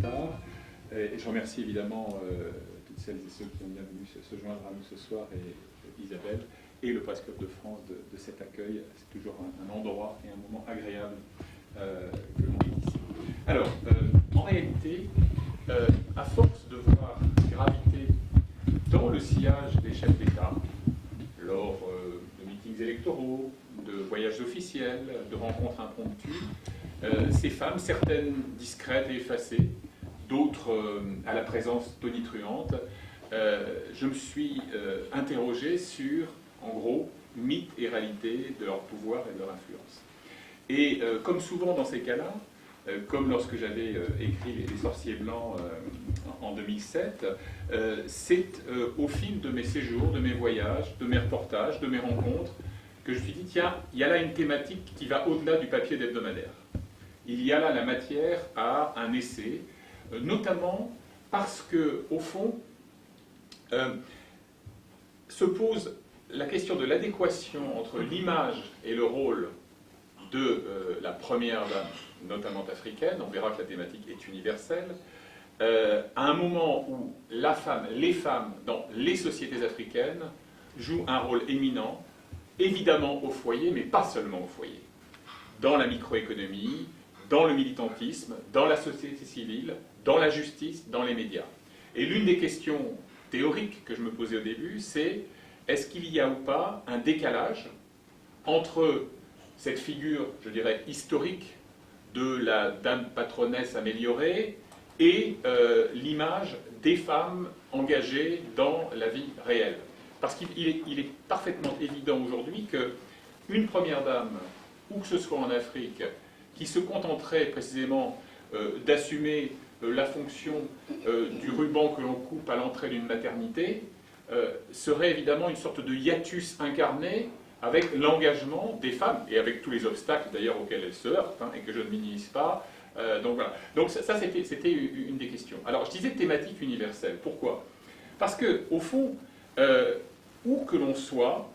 tard. Et je remercie évidemment toutes celles et ceux qui ont bien voulu se joindre à nous ce soir, et Isabelle, et le Presse Club de France de cet accueil. C'est toujours un endroit et un moment agréable que l'on est ici. Alors, en réalité, à force de voir graviter dans le sillage des chefs d'État, lors de meetings électoraux, de voyages officiels, de rencontres impromptues, ces femmes, certaines discrètes et effacées, d'autres à la présence tonitruante, je me suis interrogé sur, en gros, mythe et réalité de leur pouvoir et de leur influence. Et comme souvent dans ces cas-là, comme lorsque j'avais écrit Les Sorciers Blancs en 2007, c'est au fil de mes séjours, de mes voyages, de mes reportages, de mes rencontres, que je me suis dit, tiens, il y a là une thématique qui va au-delà du papier d'hebdomadaire. Il y a là la matière à un essai, notamment parce que, au fond, se pose la question de l'adéquation entre l'image et le rôle de la première dame, notamment africaine. On verra que la thématique est universelle. À un moment où la femme, les femmes dans les sociétés africaines jouent un rôle éminent, évidemment au foyer, mais pas seulement au foyer. Dans la microéconomie, dans le militantisme, dans la société civile, dans la justice, dans les médias. Et l'une des questions théoriques que je me posais au début, c'est est-ce qu'il y a ou pas un décalage entre cette figure, je dirais, historique de la dame patronesse améliorée et l'image des femmes engagées dans la vie réelle. Parce qu'il est parfaitement évident aujourd'hui qu'une première dame, où que ce soit en Afrique, qui se contenterait précisément d'assumer la fonction du ruban que l'on coupe à l'entrée d'une maternité, serait évidemment une sorte de hiatus incarné avec l'engagement des femmes, et avec tous les obstacles d'ailleurs auxquels elles se heurtent, et que je ne minimise pas. Donc voilà. Donc ça c'était une des questions. Alors je disais thématique universelle. Pourquoi? Parce que, au fond, où que l'on soit,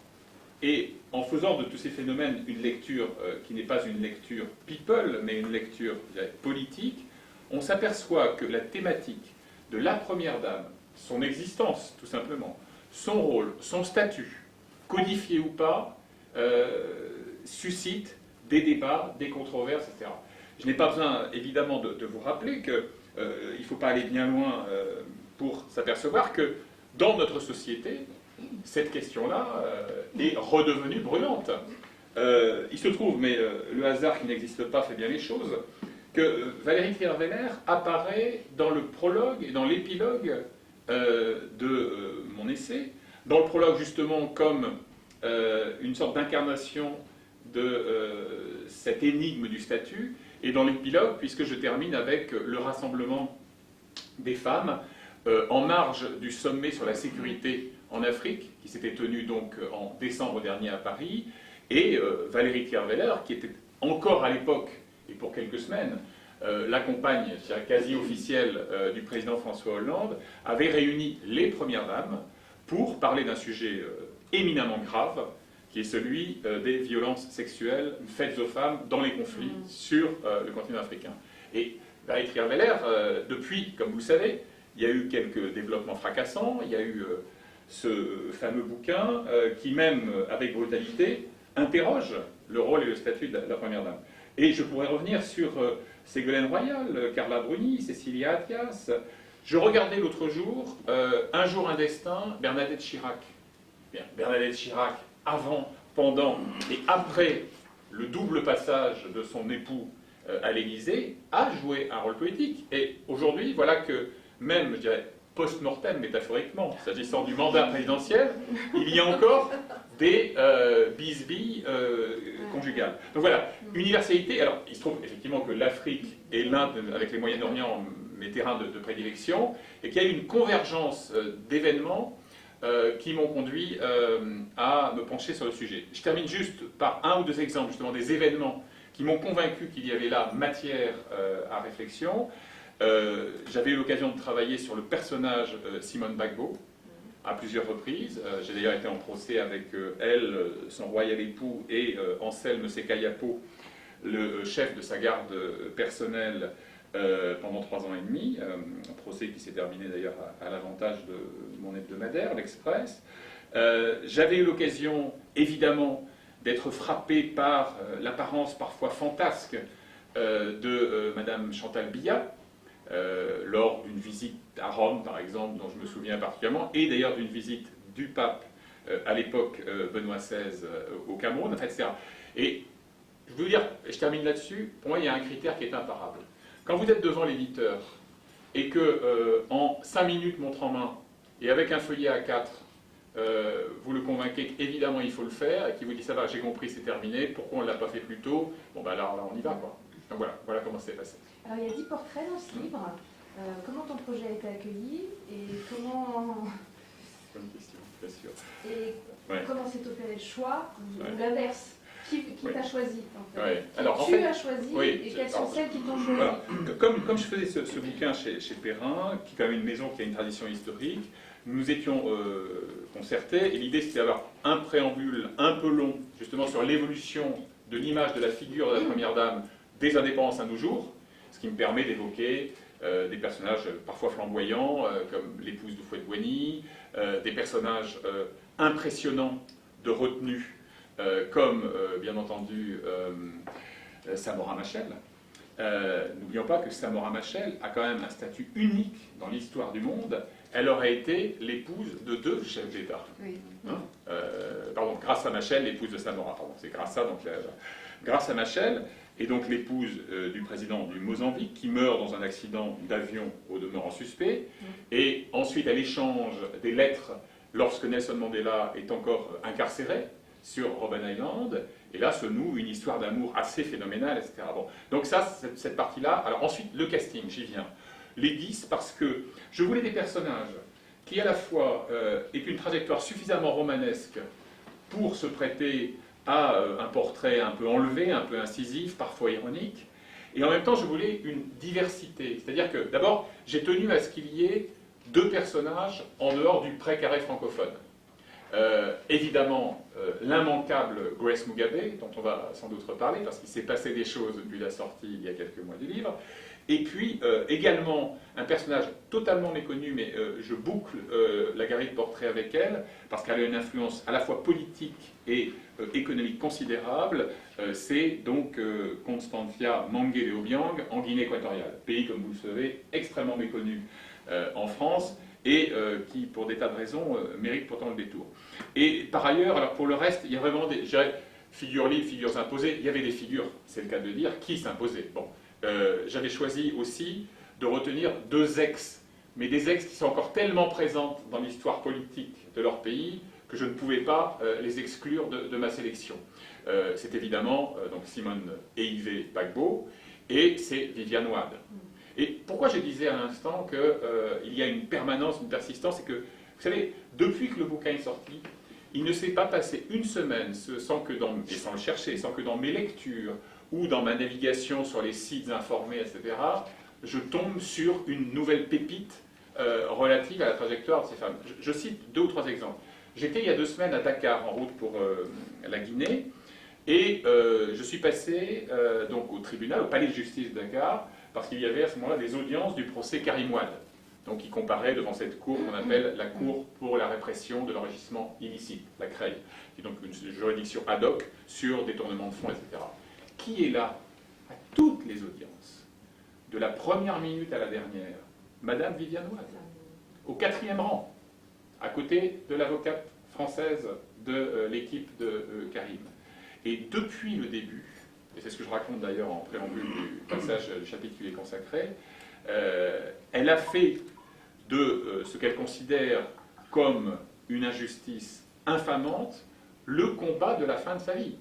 et en faisant de tous ces phénomènes une lecture qui n'est pas une lecture people, mais une lecture politique, on s'aperçoit que la thématique de la première dame, son existence tout simplement, son rôle, son statut, codifié ou pas, suscite des débats, des controverses, etc. Je n'ai pas besoin évidemment de vous rappeler qu'il ne faut pas aller bien loin pour s'apercevoir que dans notre société, cette question-là est redevenue brûlante. Il se trouve, mais le hasard qui n'existe pas fait bien les choses, que Valérie Trierweiler apparaît dans le prologue et dans l'épilogue de mon essai. Dans le prologue, justement, comme une sorte d'incarnation de cette énigme du statut, et dans l'épilogue, puisque je termine avec le rassemblement des femmes en marge du sommet sur la sécurité en Afrique, qui s'était tenu donc en décembre dernier à Paris, et Valérie Trierweiler, qui était encore à l'époque, et pour quelques semaines, la compagne quasi officielle du président François Hollande, avait réuni les premières dames pour parler d'un sujet éminemment grave, qui est celui des violences sexuelles faites aux femmes dans les conflits sur le continent africain. Et Valérie Trierweiler, depuis, comme vous le savez, il y a eu quelques développements fracassants, il y a eu ce fameux bouquin qui, même avec brutalité, interroge le rôle et le statut de la première dame. Et je pourrais revenir sur Ségolène Royal, Carla Bruni, Cécilia Attias. Je regardais l'autre jour, Un jour, un destin, Bernadette Chirac. Bien, Bernadette Chirac, avant, pendant et après le double passage de son époux à l'Élysée, a joué un rôle politique. Et aujourd'hui, voilà que même, je dirais, post-mortem, métaphoriquement, s'agissant du mandat présidentiel, il y a encore des bisbilles conjugales. Donc voilà, universalité. Alors, il se trouve effectivement que l'Afrique est l'un, avec les Moyen-Orient, mes terrains de prédilection, et qu'il y a eu une convergence d'événements qui m'ont conduit à me pencher sur le sujet. Je termine juste par un ou deux exemples, justement, des événements qui m'ont convaincu qu'il y avait là matière à réflexion. J'avais eu l'occasion de travailler sur le personnage Simone Gbagbo à plusieurs reprises. J'ai d'ailleurs été en procès avec elle, son royal époux, et Anselme Sekayapo, le chef de sa garde personnelle, pendant 3 ans et demi, un procès qui s'est terminé d'ailleurs à l'avantage de mon hebdomadaire, l'Express. J'avais eu l'occasion, évidemment, d'être frappé par l'apparence parfois fantasque de Madame Chantal Biya, lors d'une visite à Rome, par exemple, dont je me souviens particulièrement, et d'ailleurs d'une visite du pape à l'époque Benoît XVI au Cameroun, en fait, etc. Et je veux dire, je termine là-dessus, pour moi il y a un critère qui est imparable. Quand vous êtes devant l'éditeur et que en 5 minutes montre en main et avec un feuillet A4, vous le convainquez qu'évidemment il faut le faire et qu'il vous dit ça va, j'ai compris, c'est terminé, pourquoi on ne l'a pas fait plus tôt? Bon ben là on y va quoi. Donc voilà comment c'est passé. Alors il y a 10 portraits dans ce livre. Comment ton projet a été accueilli et comment... Bonne question, bien sûr. Et comment s'est opéré le choix ou Ouais. l'inverse? Qui t'a choisi en fait? Ouais. Alors, Qui tu as choisi oui, et quelles sont celles qui t'ont choisi? Voilà. Comme je faisais ce bouquin chez Perrin, qui est quand même une maison qui a une tradition historique, nous nous étions concertés et l'idée c'était d'avoir un préambule un peu long justement sur l'évolution de l'image de la figure de la Première Dame des indépendances à nos jours, ce qui me permet d'évoquer des personnages parfois flamboyants comme l'épouse de Fouette-Boigny, des personnages impressionnants de retenue comme bien entendu Samora Machel. N'oublions pas que Samora Machel a quand même un statut unique dans l'histoire du monde. Elle aurait été l'épouse de 2 chefs d'État. Oui. Hein pardon, grâce à Machel, l'épouse de Samora. Pardon, c'est grâce à donc grâce à Machel et donc l'épouse du président du Mozambique qui meurt dans un accident d'avion au demeurant suspect. Et ensuite, elle échange des lettres lorsque Nelson Mandela est encore incarcéré sur Robben Island, et là se noue une histoire d'amour assez phénoménale, etc. Bon. Donc ça, cette partie-là. Alors ensuite, le casting, j'y viens. Les 10, parce que je voulais des personnages qui à la fois aient une trajectoire suffisamment romanesque pour se prêter à un portrait un peu enlevé, un peu incisif, parfois ironique, et en même temps je voulais une diversité. C'est-à-dire que d'abord, j'ai tenu à ce qu'il y ait 2 personnages en dehors du pré-carré francophone. Évidemment, l'immanquable Grace Mugabe, dont on va sans doute reparler, parce qu'il s'est passé des choses depuis la sortie il y a quelques mois du livre, et puis également un personnage totalement méconnu, mais je boucle la galerie de portraits avec elle, parce qu'elle a une influence à la fois politique et économique considérable, c'est donc Constantia Mangele Obiang en Guinée équatoriale, pays, comme vous le savez, extrêmement méconnu en France, et qui, pour des tas de raisons, mérite pourtant le détour. Et par ailleurs, alors pour le reste, il y a vraiment des figures libres, figures imposées, il y avait des figures, c'est le cas de le dire, qui s'imposaient. Bon, j'avais choisi aussi de retenir 2 ex, mais des ex qui sont encore tellement présentes dans l'histoire politique de leur pays que je ne pouvais pas les exclure de ma sélection. C'est évidemment donc Simone Eivé Gbagbo, et c'est Viviane Wade. Et pourquoi je disais à l'instant qu'il y a une permanence, une persistance, c'est que, vous savez, depuis que le bouquin est sorti, il ne s'est pas passé une semaine sans que et sans le chercher, sans que dans mes lectures ou dans ma navigation sur les sites informés, etc., je tombe sur une nouvelle pépite relative à la trajectoire de ces femmes. Je cite 2 ou 3 exemples. J'étais il y a 2 semaines à Dakar en route pour la Guinée, et je suis passé donc au tribunal, au palais de justice de Dakar, parce qu'il y avait à ce moment-là des audiences du procès Karim Wade. Donc il comparait devant cette cour qu'on appelle la Cour pour la répression de l'enrichissement illicite, la CREI, qui est donc une juridiction ad hoc sur détournement de fonds, etc. Qui est là à toutes les audiences, de la première minute à la dernière? Madame Viviane Wade, au 4e rang, à côté de l'avocate française de l'équipe de Karim. Et depuis le début, et c'est ce que je raconte d'ailleurs en préambule du passage du chapitre qui lui est consacré, elle a fait de ce qu'elle considère comme une injustice infamante le combat de la fin de sa vie.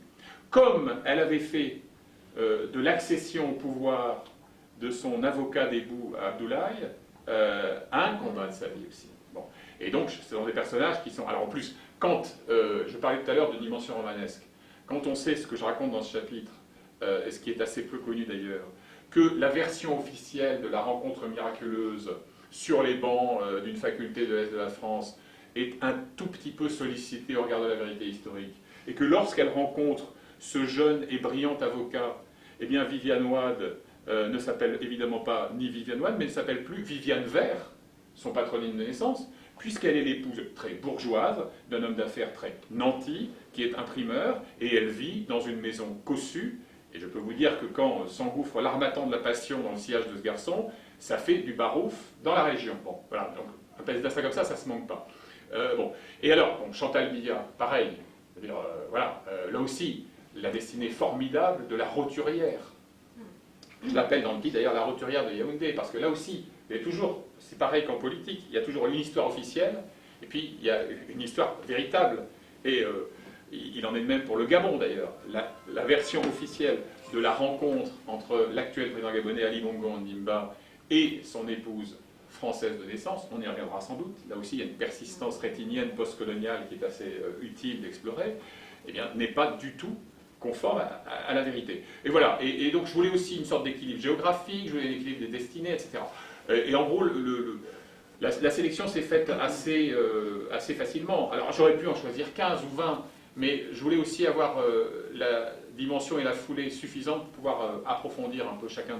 Comme elle avait fait de l'accession au pouvoir de son avocat d'ébout Abdoulaye un combat de sa vie aussi. Bon. Et donc, ce sont des personnages qui sont... Alors en plus, quand, je parlais tout à l'heure de dimension romanesque, quand on sait ce que je raconte dans ce chapitre, et ce qui est assez peu connu d'ailleurs, que la version officielle de la rencontre miraculeuse sur les bancs d'une faculté de l'Est de la France est un tout petit peu sollicitée au regard de la vérité historique, et que lorsqu'elle rencontre ce jeune et brillant avocat, eh bien Viviane Wade ne s'appelle évidemment pas ni Viviane Wade, mais ne s'appelle plus Viviane Vert, son patronyme de naissance, puisqu'elle est l'épouse très bourgeoise d'un homme d'affaires très nanti, qui est imprimeur, et elle vit dans une maison cossue. Et je peux vous dire que quand s'engouffre l'armatan de la passion dans le sillage de ce garçon, ça fait du barouf dans la région. Bon, voilà, donc un président comme ça se manque pas. Bon. Et alors, bon, Chantal Biya, pareil. C'est-à-dire, là aussi, la destinée formidable de la roturière. Je l'appelle dans le titre d'ailleurs la roturière de Yaoundé, parce que là aussi, il y a toujours, c'est pareil qu'en politique, il y a toujours une histoire officielle, et puis il y a une histoire véritable. Et il en est de même pour le Gabon d'ailleurs. La version officielle de la rencontre entre l'actuel président gabonais Ali Bongo Ondimba et son épouse française de naissance, on y reviendra sans doute, là aussi il y a une persistance rétinienne postcoloniale qui est assez utile d'explorer, eh bien, n'est pas du tout conforme à la vérité. Et voilà, et donc je voulais aussi une sorte d'équilibre géographique, je voulais l'équilibre des destinées, etc. Et en gros, la sélection s'est faite assez facilement. Alors j'aurais pu en choisir 15 ou 20, mais je voulais aussi avoir la dimension et la foulée suffisante pour pouvoir approfondir un peu chacun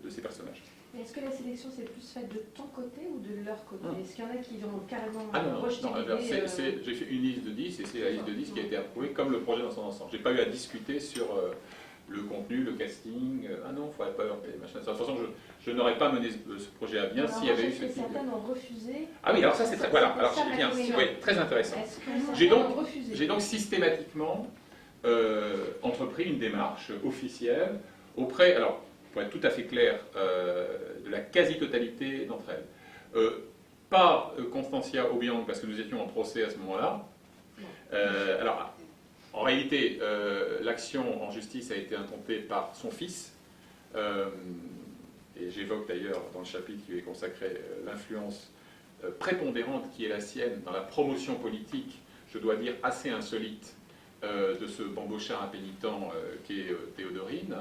de ces personnages. Est-ce que la sélection s'est plus faite de ton côté ou de leur côté? Est-ce qu'il y en a qui ont carrément rejeté l'idée j'ai fait une liste de 10 et c'est la liste de 10 qui a été approuvée comme le projet dans son ensemble. Je n'ai pas eu à discuter sur le contenu, le casting. Ah non, il ne faudrait pas heurter, machin. De toute façon, je n'aurais pas mené ce projet à bien s'il y avait eu ce type. Certains ont refusé. Ah oui, alors ça c'est très, voilà, alors c'est bien, oui, très intéressant. J'ai donc systématiquement entrepris une démarche officielle auprès, alors pour être tout à fait clair, de la quasi-totalité d'entre elles. Pas Constancia Obiang, parce que nous étions en procès à ce moment-là. Alors, en réalité, l'action en justice a été intentée par son fils, et j'évoque d'ailleurs dans le chapitre qui lui est consacré l'influence prépondérante qui est la sienne dans la promotion politique, je dois dire assez insolite, de ce bambochard impénitent qui est Théodorine.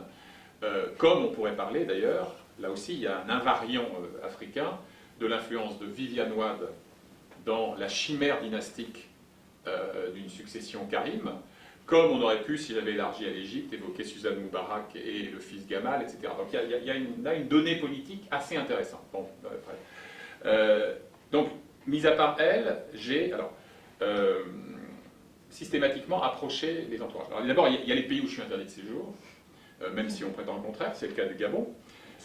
Comme on pourrait parler d'ailleurs, là aussi il y a un invariant africain, de l'influence de Viviane Wade dans la chimère dynastique d'une succession Karim, comme on aurait pu, si j'avais élargi à l'Égypte, évoquer Suzanne Moubarak et le fils Gamal, etc. Donc il y a là une donnée politique assez intéressante. Bon, donc, mis à part elle, j'ai systématiquement approché les entourages. Alors d'abord, il y a les pays où je suis interdit de séjour, même si on prétend le contraire, c'est le cas du Gabon.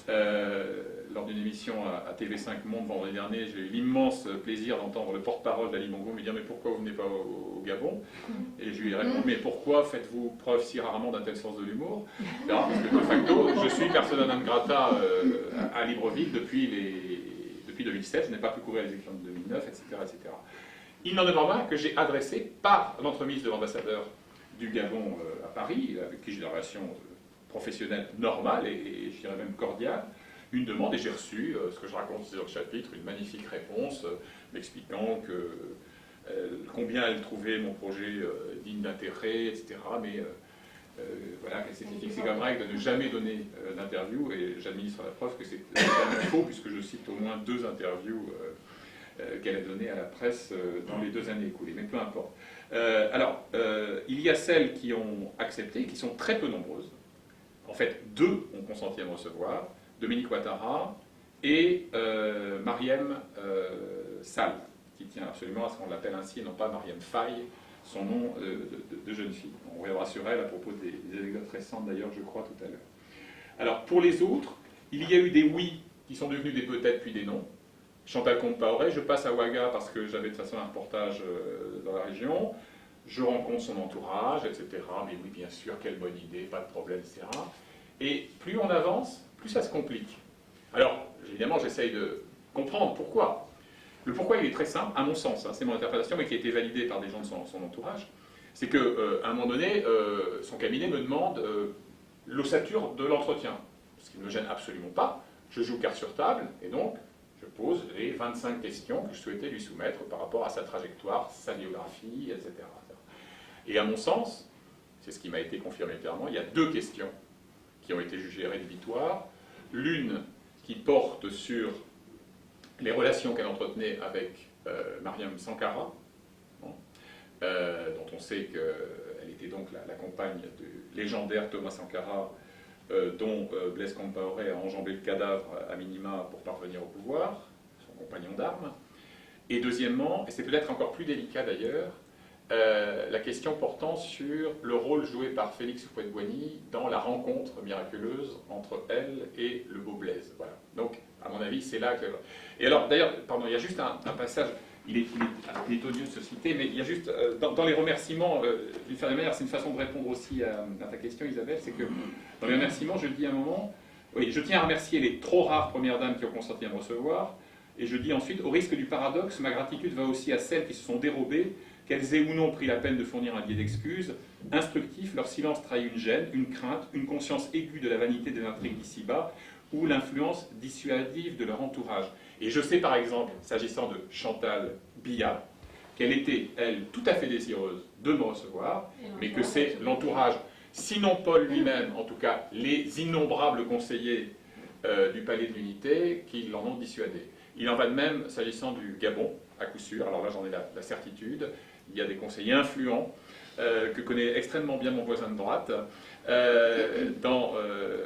Lors d'une émission à TV5 Monde vendredi dernier, j'ai eu l'immense plaisir d'entendre le porte-parole d'Ali Bongo me dire « Mais pourquoi vous venez pas au Gabon ?» Et je lui ai répondu « Mais pourquoi faites-vous preuve si rarement d'un tel sens de l'humour ?» Parce que de facto, je suis persona non grata à Libreville depuis 2007, je n'ai pas pu couvrir les élections de 2009, etc. etc. Il n'en demeure pas que j'ai adressé, par l'entremise de l'ambassadeur du Gabon à Paris, avec qui j'ai des relations professionnelle normale et je dirais même cordiale, une demande, et j'ai reçu, ce que je raconte dans le chapitre, une magnifique réponse m'expliquant combien elle trouvait mon projet digne d'intérêt, etc. Mais voilà, qu'elle s'était fixée comme règle de ne jamais donner d'interview, et j'administre la preuve que c'est totalement faux, puisque je cite au moins 2 interviews qu'elle a données à la presse dans les 2 années écoulées, mais peu importe. Il y a celles qui ont accepté, qui sont très peu nombreuses. En fait, 2 ont consenti à me recevoir, Dominique Ouattara et Mariam Sall, qui tient absolument à ce qu'on l'appelle ainsi, et non pas Mariam Faye, son nom de jeune fille. On reviendra sur elle à propos des anecdotes récentes, d'ailleurs, je crois, tout à l'heure. Alors, pour les autres, il y a eu des oui qui sont devenus des peut-être puis des non. Chantal Comte-Paoré, je passe à Ouaga parce que j'avais de toute façon un reportage dans la région. Je rencontre son entourage, etc. Mais oui, bien sûr, quelle bonne idée, pas de problème, etc. Et plus on avance, plus ça se complique. Alors, évidemment, j'essaye de comprendre pourquoi. Le pourquoi, il est très simple, à mon sens, hein, c'est mon interprétation, mais qui a été validée par des gens de son entourage. C'est qu'à un moment donné, son cabinet me demande l'ossature de l'entretien, ce qui ne me gêne absolument pas. Je joue carte sur table, et donc, je pose les 25 questions que je souhaitais lui soumettre par rapport à sa trajectoire, sa biographie, etc. Et à mon sens, c'est ce qui m'a été confirmé clairement, il y a 2 questions qui ont été jugées rédhibitoires. L'une qui porte sur les relations qu'elle entretenait avec Mariam Sankara, dont on sait qu'elle était donc la compagne du légendaire Thomas Sankara, dont Blaise Compaoré a enjambé le cadavre à minima pour parvenir au pouvoir, son compagnon d'armes. Et deuxièmement, et c'est peut-être encore plus délicat d'ailleurs, la question portant sur le rôle joué par Félix Houphouët-Boigny dans la rencontre miraculeuse entre elle et le beau Blaise. Voilà. Donc, à mon avis, c'est là que... Et alors, d'ailleurs, pardon, il y a juste un passage, il est odieux de se citer, mais il y a juste, dans les remerciements, d'une certaine manière, c'est une façon de répondre aussi à ta question, Isabelle, c'est que dans les remerciements, je dis à un moment, oui, je tiens à remercier les trop rares premières dames qui ont consenti à me recevoir, et je dis ensuite, au risque du paradoxe, ma gratitude va aussi à celles qui se sont dérobées, qu'elles aient ou non pris la peine de fournir un billet d'excuses. Instructif, leur silence trahit une gêne, une crainte, une conscience aiguë de la vanité des intrigues d'ici-bas, ou l'influence dissuasive de leur entourage. Et je sais par exemple, s'agissant de Chantal Biya, qu'elle était, elle, tout à fait désireuse de me recevoir, mais que c'est l'entourage, sinon Paul lui-même, en tout cas les innombrables conseillers du Palais de l'Unité, qui l'en ont dissuadé. Il en va de même s'agissant du Gabon, à coup sûr, alors là j'en ai la certitude, il y a des conseillers influents, que connaît extrêmement bien mon voisin de droite, dans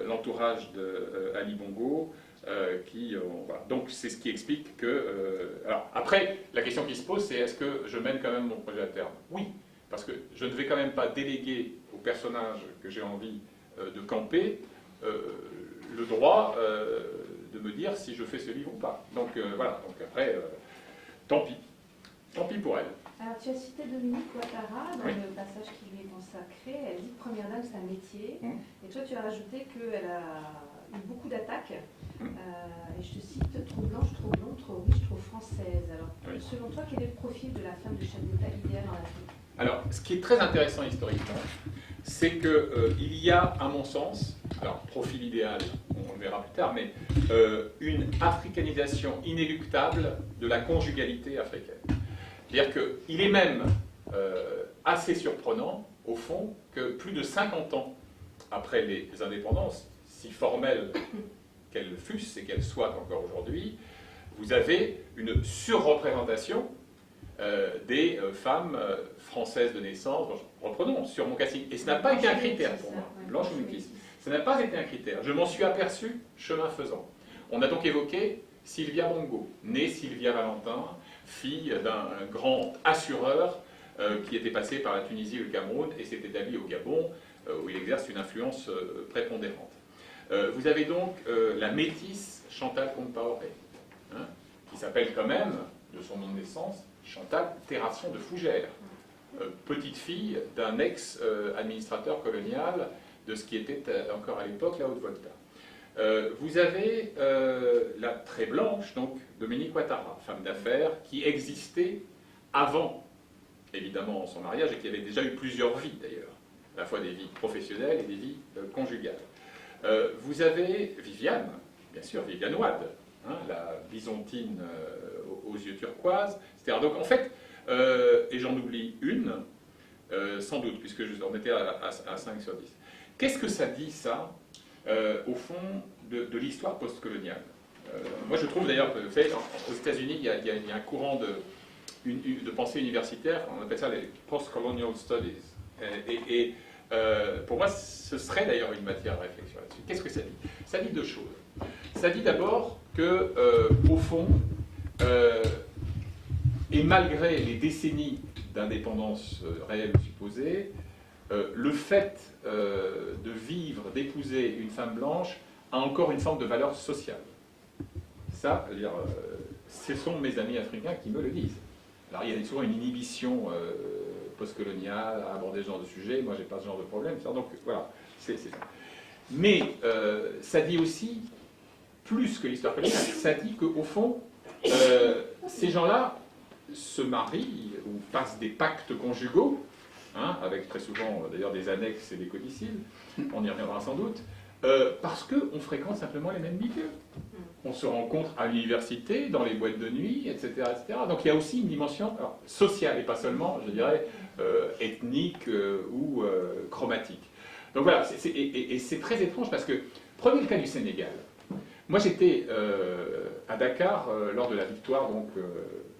l'entourage d'Ali Bongo, voilà. Donc c'est ce qui explique que... alors après, la question qui se pose, c'est est-ce que je mène quand même mon projet à terme? Oui, parce que je ne vais quand même pas déléguer au personnage que j'ai envie de camper le droit de me dire si je fais ce livre ou pas. Donc voilà, donc après, tant pis. Tant pis pour elle. Alors, tu as cité Dominique Ouattara dans oui. le passage qui lui est consacré. Elle dit que Première Dame, c'est un métier. Et toi, tu as rajouté qu'elle a eu beaucoup d'attaques. Et je te cite, trop blanche, trop blonde, trop riche, trop française. Alors, oui. Selon toi, quel est le profil de la femme du chef d'État idéale en Afrique? Alors, ce qui est très intéressant historiquement, c'est qu'il y a, à mon sens, alors profil idéal, on le verra plus tard, mais une africanisation inéluctable de la conjugalité africaine. C'est-à-dire qu'il est même assez surprenant, au fond, que plus de 50 ans après les indépendances, si formelles qu'elles fussent et qu'elles soient encore aujourd'hui, vous avez une surreprésentation des femmes françaises de naissance. Reprenons, sur mon casting. Et ce n'a pas été un critère pour moi, blanche ou métisse. Ce n'a pas été un critère. Je m'en suis aperçu chemin faisant. On a donc évoqué Sylvia Bongo, née Sylvia Valentin, fille d'un grand assureur qui était passé par la Tunisie et le Cameroun et s'est établi au Gabon, où il exerce une influence prépondérante. Vous avez donc la métisse Chantal Compaoré, hein, qui s'appelle quand même, de son nom de naissance, Chantal Terrasson de Fougères, petite fille d'un ex-administrateur colonial de ce qui était encore à l'époque la Haute-Volta. Vous avez la très blanche, donc Dominique Ouattara, femme d'affaires, qui existait avant, évidemment, son mariage, et qui avait déjà eu plusieurs vies d'ailleurs, à la fois des vies professionnelles et des vies conjugales. Vous avez Viviane, bien sûr, Viviane Wade, hein, la byzantine aux yeux turquoises, etc. Donc en fait, et j'en oublie une, sans doute, puisque on était à 5 sur 10. Qu'est-ce que ça dit, ça, au fond, de l'histoire postcoloniale? Moi, je trouve d'ailleurs que, vous savez, aux États-Unis, il y a un courant de pensée universitaire, on appelle ça les post-colonial studies. Et pour moi, ce serait d'ailleurs une matière à réflexion là-dessus. Qu'est-ce que ça dit? Ça dit deux choses. Ça dit d'abord que, au fond, et malgré les décennies d'indépendance réelle ou supposée, le fait de vivre, d'épouser une femme blanche a encore une forme de valeur sociale. Ça, ce sont mes amis africains qui me le disent. Alors il y a souvent une inhibition postcoloniale à aborder ce genre de sujet, moi j'ai pas ce genre de problème, donc voilà, c'est ça. Mais ça dit aussi, plus que l'histoire coloniale, ça dit qu'au fond, ces gens-là se marient ou passent des pactes conjugaux, hein, avec très souvent d'ailleurs des annexes et des codicilles, on y reviendra sans doute, parce qu'on fréquente simplement les mêmes milieux. On se rencontre à l'université, dans les boîtes de nuit, etc., etc. Donc il y a aussi une dimension sociale et pas seulement, je dirais, ethnique ou chromatique. Donc voilà, et c'est très étrange parce que, prenez le cas du Sénégal. Moi j'étais à Dakar lors de la victoire donc,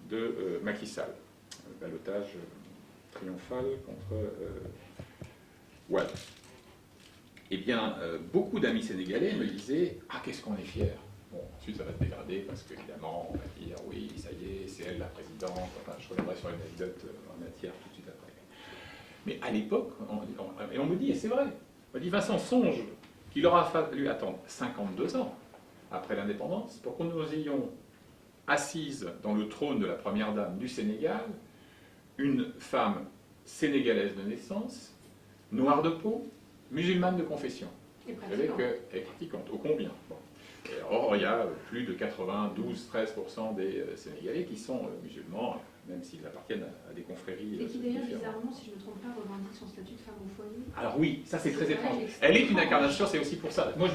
de Macky Sall, ballottage triomphal contre Wade. eh bien, beaucoup d'amis sénégalais me disaient « Ah, qu'est-ce qu'on est fiers !» Bon, ensuite, ça va se dégrader parce qu'évidemment, on va dire « Oui, ça y est, c'est elle la présidente. » Enfin, je reviendrai sur une anecdote en matière tout de suite après. Mais à l'époque, et on me dit, et c'est vrai, on me dit « Vincent, songe qu'il aura fallu attendre 52 ans après l'indépendance pour que nous ayons assise dans le trône de la première dame du Sénégal une femme sénégalaise de naissance, noire de peau, musulmane de confession. Et Vous savez qu'elle est pratiquante, ô combien. Bon. Or, il y a plus de 92-13% des Sénégalais qui sont musulmans, même s'ils appartiennent à des confréries. Et qui d'ailleurs, bizarrement, si je ne me trompe pas, revendique son statut de femme au foyer. Alors oui, ça c'est très étrange. Elle est une incarnation, c'est aussi pour ça. Moi,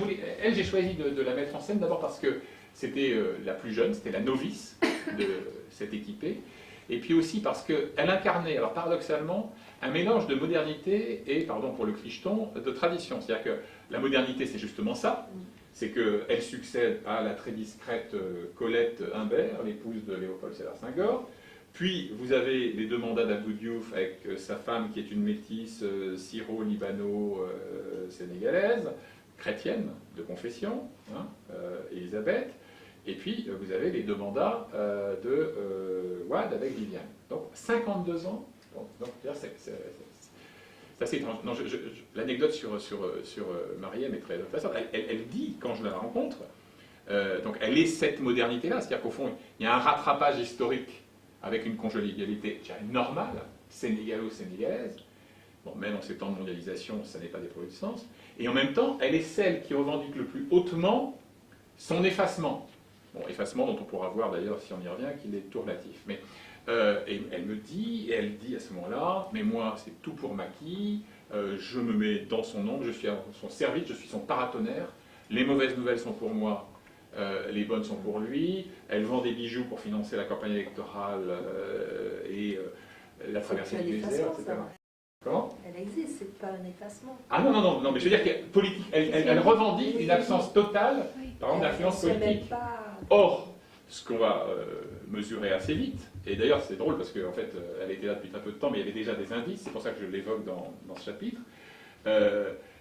elle, j'ai choisi de la mettre en scène d'abord parce que c'était la plus jeune, c'était la novice de cette équipée. Et puis aussi parce qu'elle incarnait, alors paradoxalement, un mélange de modernité et, pardon pour le clicheton, de tradition. C'est-à-dire que la modernité, c'est justement ça. C'est qu'elle succède à la très discrète Colette Imbert, l'épouse de Léopold Sédar Senghor. Puis vous avez les deux mandats d'Abdou Diouf avec sa femme qui est une métisse syro-libano-sénégalaise, chrétienne de confession, hein, Elisabeth. Et puis vous avez les deux mandats de Wade avec Viviane. Donc 52 ans. Donc c'est assez étrange. L'anecdote sur Mariem est très intéressante. Elle dit, quand je la rencontre, donc elle est cette modernité-là, c'est-à-dire qu'au fond, il y a un rattrapage historique avec une conjugalité normale, sénégalo-sénégalaise. Bon, même en ces temps de mondialisation, ça n'est pas des produits de sens. Et en même temps, elle est celle qui revendique le plus hautement son effacement. Bon, effacement dont on pourra voir d'ailleurs, si on y revient, qu'il est tout relatif. Mais et elle me dit, et elle dit à ce moment-là, mais moi c'est tout pour Macky, je me mets dans son ombre, je suis à son service, je suis son paratonnerre, les mauvaises nouvelles sont pour moi, les bonnes sont pour lui, elle vend des bijoux pour financer la campagne électorale et la traversée du désert, etc. Comment ? Elle existe, c'est pas un effacement. Ah non, mais je veux dire qu'elle politique, elle revendique une absence totale, par exemple, d'influence politique. Or, ce qu'on va mesurer assez vite, et d'ailleurs c'est drôle parce qu'en fait elle était là depuis très peu de temps, mais il y avait déjà des indices, c'est pour ça que je l'évoque dans ce chapitre.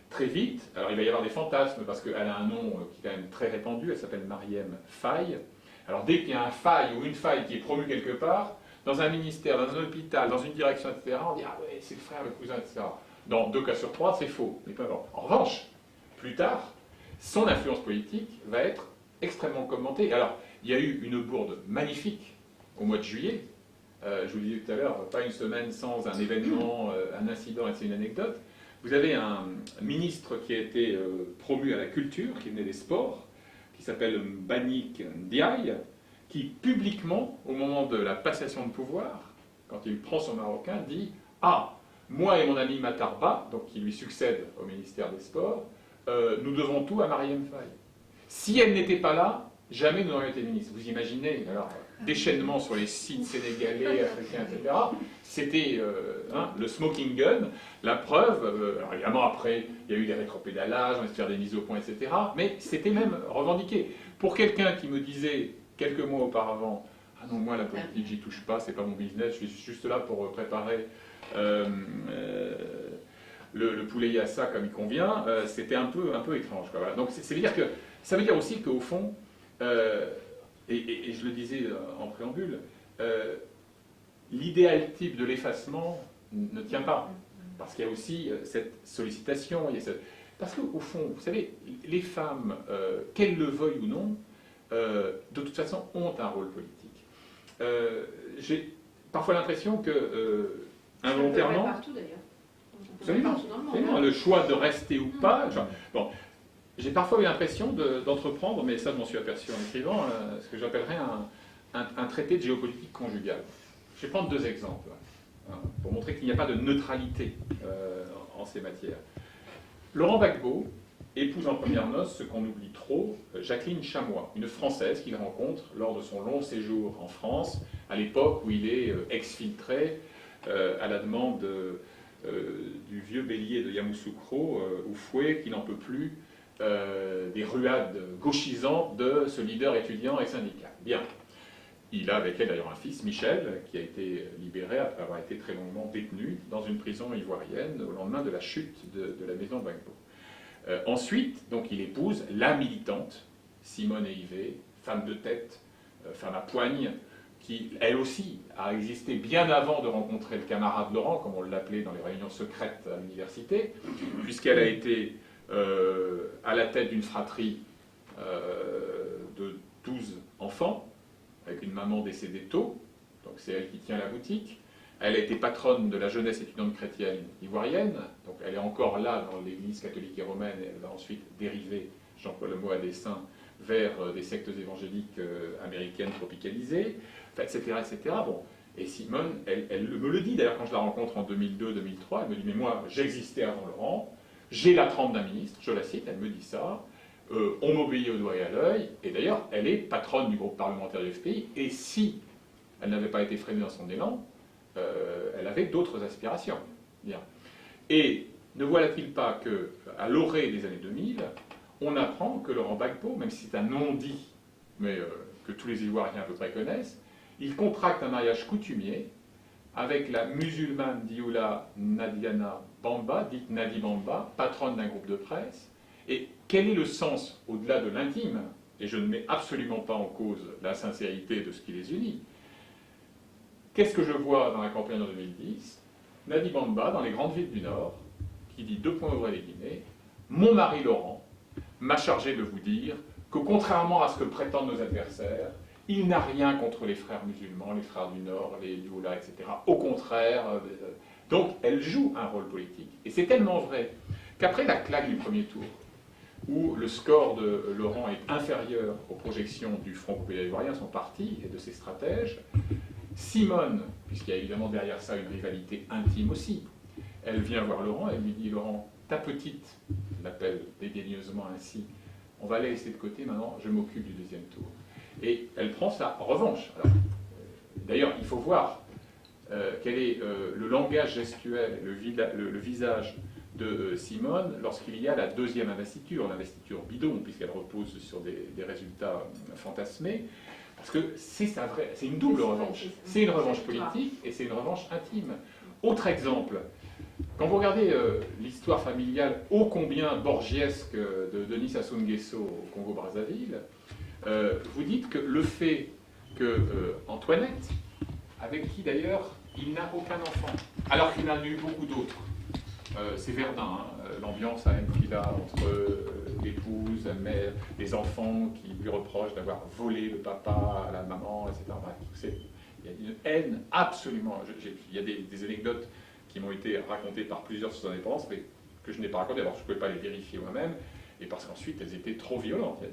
Très vite, alors il va y avoir des fantasmes parce qu'elle a un nom qui est quand même très répandu, elle s'appelle Mariem Faye. Alors dès qu'il y a un faille ou une faille qui est promue quelque part, dans un ministère, dans un hôpital, dans une direction, etc., on dit ah ouais, c'est le frère, le cousin, etc. Dans 2 cas sur 3, c'est faux, mais pas vraiment. En revanche, plus tard, son influence politique va être extrêmement commentée. Alors, il y a eu une bourde magnifique au mois de juillet. Je vous le disais tout à l'heure, pas une semaine sans un événement, un incident, et c'est une anecdote. Vous avez un ministre qui a été promu à la culture, qui venait des sports, qui s'appelle Mbagnick Ndiaye, qui publiquement, au moment de la passation de pouvoir, quand il prend son marocain, dit « Ah, moi et mon ami Matarba, donc qui lui succède au ministère des Sports, nous devons tout à Mariem Faye. Si elle n'était pas là, jamais nous n'aurions été ministres. » Vous imaginez, alors, déchaînement sur les sites sénégalais, africains, etc. C'était le smoking gun, la preuve. Alors évidemment, après, il y a eu des rétropédalages, on essaie de faire des mises au point, etc. Mais c'était même revendiqué. Pour quelqu'un qui me disait, quelques mois auparavant, « Ah non, moi, la politique, j'y touche pas, c'est pas mon business, je suis juste là pour préparer le poulet yassa comme il convient », c'était un peu étrange. Quoi. Voilà. Donc, ça veut dire aussi qu'au fond, et je le disais en préambule, l'idéal type de l'effacement ne tient pas. Parce qu'il y a aussi cette sollicitation. Parce qu'au fond, vous savez, les femmes, qu'elles le veuillent ou non, de toute façon, ont un rôle politique. J'ai parfois l'impression que, involontairement... Partout d'ailleurs. Absolument. Le choix de rester ou pas... Bon, j'ai parfois eu l'impression d'entreprendre, mais ça je m'en suis aperçu en écrivant, ce que j'appellerais un traité de géopolitique conjugale. Je vais prendre 2 exemples, pour montrer qu'il n'y a pas de neutralité en ces matières. Laurent Gbagbo épouse en première noces, ce qu'on oublie trop, Jacqueline Chamois, une Française qu'il rencontre lors de son long séjour en France, à l'époque où il est exfiltré à la demande du vieux bélier de Yamoussoukro, Oufoué, qui n'en peut plus des ruades gauchisantes de ce leader étudiant et syndical. Bien. Il a avec elle d'ailleurs un fils, Michel, qui a été libéré après avoir été très longuement détenu dans une prison ivoirienne au lendemain de la chute de la maison Gbagbo. Ensuite, donc, il épouse la militante, Simone Eivet, femme de tête, femme à poigne, qui, elle aussi, a existé bien avant de rencontrer le camarade Laurent, comme on l'appelait dans les réunions secrètes à l'université, puisqu'elle a été à la tête d'une fratrie de 12 enfants, avec une maman décédée tôt, donc c'est elle qui tient la boutique. Elle a été patronne de la jeunesse étudiante chrétienne ivoirienne, donc elle est encore là dans l'église catholique et romaine, et elle va ensuite dériver, Jean-Paul Lemoy à dessein, vers des sectes évangéliques américaines tropicalisées, etc. etc. Bon. Et Simone, elle me le dit, d'ailleurs quand je la rencontre en 2002-2003, elle me dit « mais moi j'existais avant Laurent, j'ai la trempe d'un ministre », je la cite, elle me dit ça, on m'obéit au doigt et à l'œil, et d'ailleurs elle est patronne du groupe parlementaire du FPI, et si elle n'avait pas été freinée dans son élan, elle avait d'autres aspirations. Bien. Et ne voilà-t-il pas qu'à l'orée des années 2000, on apprend que Laurent Gbagbo, même si c'est un non-dit, mais que tous les Ivoiriens à peu près connaissent, il contracte un mariage coutumier avec la musulmane Dioula Nadiana Bamba, dite Nadi Bamba, patronne d'un groupe de presse. Et quel est le sens, au-delà de l'intime, et je ne mets absolument pas en cause la sincérité de ce qui les unit, qu'est-ce que je vois dans la campagne en 2010? Nadi Bamba, dans les grandes villes du Nord, qui dit deux points ouvrés les guillemets, mon mari Laurent m'a chargé de vous dire que contrairement à ce que prétendent nos adversaires, il n'a rien contre les frères musulmans, les frères du Nord, les Dioula, etc. Au contraire, donc elle joue un rôle politique. Et c'est tellement vrai qu'après la claque du premier tour, où le score de Laurent est inférieur aux projections du Front populaire ivoirien, son parti et de ses stratèges, Simone, puisqu'il y a évidemment derrière ça une rivalité intime aussi, elle vient voir Laurent, elle lui dit « Laurent, ta petite, je l'appelle dédaigneusement ainsi, on va la laisser de côté maintenant, je m'occupe du deuxième tour. » Et elle prend sa revanche. D'ailleurs, il faut voir quel est le langage gestuel, le visage de Simone lorsqu'il y a la deuxième investiture, l'investiture bidon, puisqu'elle repose sur des résultats fantasmés, parce que c'est une double revanche. C'est une revanche politique et c'est une revanche intime. Autre exemple, quand vous regardez l'histoire familiale ô combien borgiesque de Denis Sassou Nguesso au Congo-Brazzaville, vous dites que le fait que Antoinette, avec qui d'ailleurs il n'a aucun enfant, alors qu'il en a eu beaucoup d'autres, c'est Verdun, hein, l'ambiance qu'il a entre l'épouse, la mère, les enfants qui lui reprochent d'avoir volé le papa à la maman, etc. Bref, il y a une haine absolument. Il y a des anecdotes qui m'ont été racontées par plusieurs sous indépendance, mais que je n'ai pas racontées, alors je ne pouvais pas les vérifier moi-même, et parce qu'ensuite elles étaient trop violentes.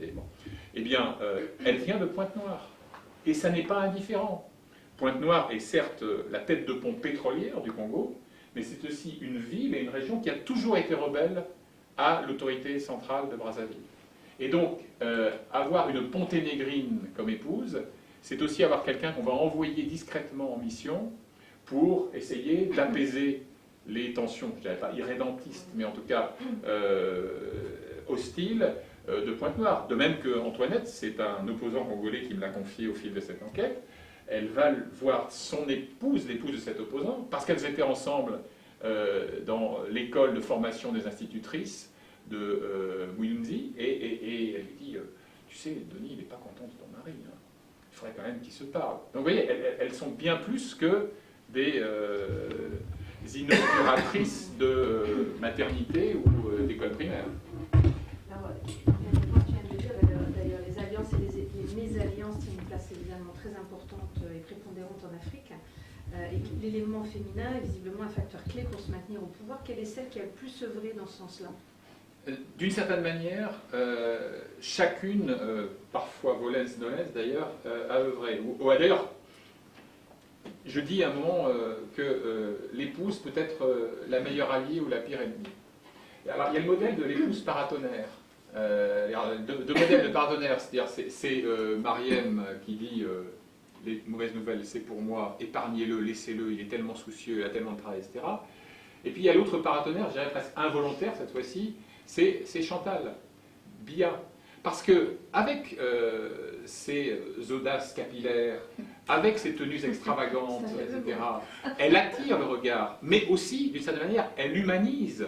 Eh bien, elle vient de Pointe-Noire, et ça n'est pas indifférent. Pointe-Noire est certes la tête de pont pétrolière du Congo, mais c'est aussi une ville et une région qui a toujours été rebelle à l'autorité centrale de Brazzaville. Et donc, avoir une ponténégrine comme épouse, c'est aussi avoir quelqu'un qu'on va envoyer discrètement en mission pour essayer d'apaiser les tensions, je ne dirais pas irrédentistes, mais en tout cas hostiles, de Pointe-Noire. De même que Antoinette, c'est un opposant congolais qui me l'a confié au fil de cette enquête, elle va voir son épouse, l'épouse de cet opposant, parce qu'elles étaient ensemble dans l'école de formation des institutrices de Muyunzi, et elle lui dit tu sais, Denis, il n'est pas content de ton mari, hein. Il faudrait quand même qu'ils se parlent. Donc vous voyez, elles sont bien plus que des inauguratrices de maternité ou d'école primaire. Alors, tu viens de dire, d'ailleurs, les alliances et les mésalliances tiennent une place évidemment très importante et prépondérante en Afrique. Et l'élément féminin est visiblement un facteur clé pour se maintenir au pouvoir. Quelle est celle qui a le plus œuvré dans ce sens-là? D'une certaine manière, chacune, parfois volens-nolens d'ailleurs, a œuvré. D'ailleurs, je dis à un moment que l'épouse peut être la meilleure alliée ou la pire ennemie. Alors, il y a le modèle de l'épouse paratonnerre. Deux modèles de paratonnerre, c'est-à-dire c'est Mariem qui dit les mauvaises nouvelles, c'est pour moi, épargnez-le, laissez-le, il est tellement soucieux, il a tellement de travail, etc. Et puis il y a l'autre paratonnerre, je dirais presque involontaire cette fois-ci, c'est Chantal Biya. Parce que avec ses audaces capillaires, avec ses tenues extravagantes, etc., elle attire le regard, mais aussi, d'une certaine manière, elle humanise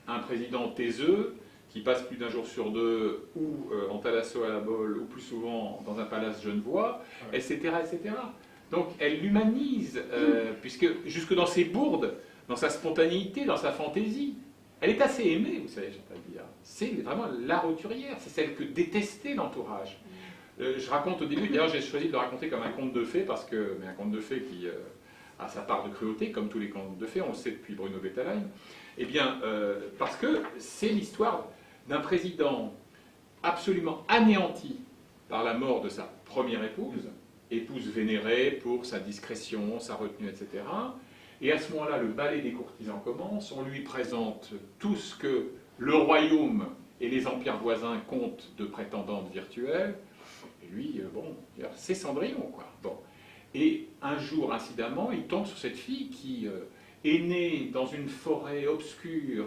un président taiseux qui passe plus d'un jour sur deux, ou en thalasso à la bolle, ou plus souvent dans un palace genevois, etc., etc. Donc elle l'humanise, puisque jusque dans ses bourdes, dans sa spontanéité, dans sa fantaisie, elle est assez aimée, vous savez, Chantal Biard. C'est vraiment la roturière, c'est celle que détestait l'entourage. Je raconte au début, d'ailleurs j'ai choisi de le raconter comme un conte de fées, mais un conte de fées qui a sa part de cruauté, comme tous les contes de fées, on le sait depuis Bruno Bettelheim. Eh bien, parce que c'est l'histoire d'un président absolument anéanti par la mort de sa première épouse, épouse vénérée pour sa discrétion, sa retenue, etc. Et à ce moment-là, le ballet des courtisans commence, on lui présente tout ce que le royaume et les empires voisins comptent de prétendantes virtuelles, et lui, bon, c'est Cendrillon, quoi. Bon. Et un jour, incidemment, il tombe sur cette fille qui est née dans une forêt obscure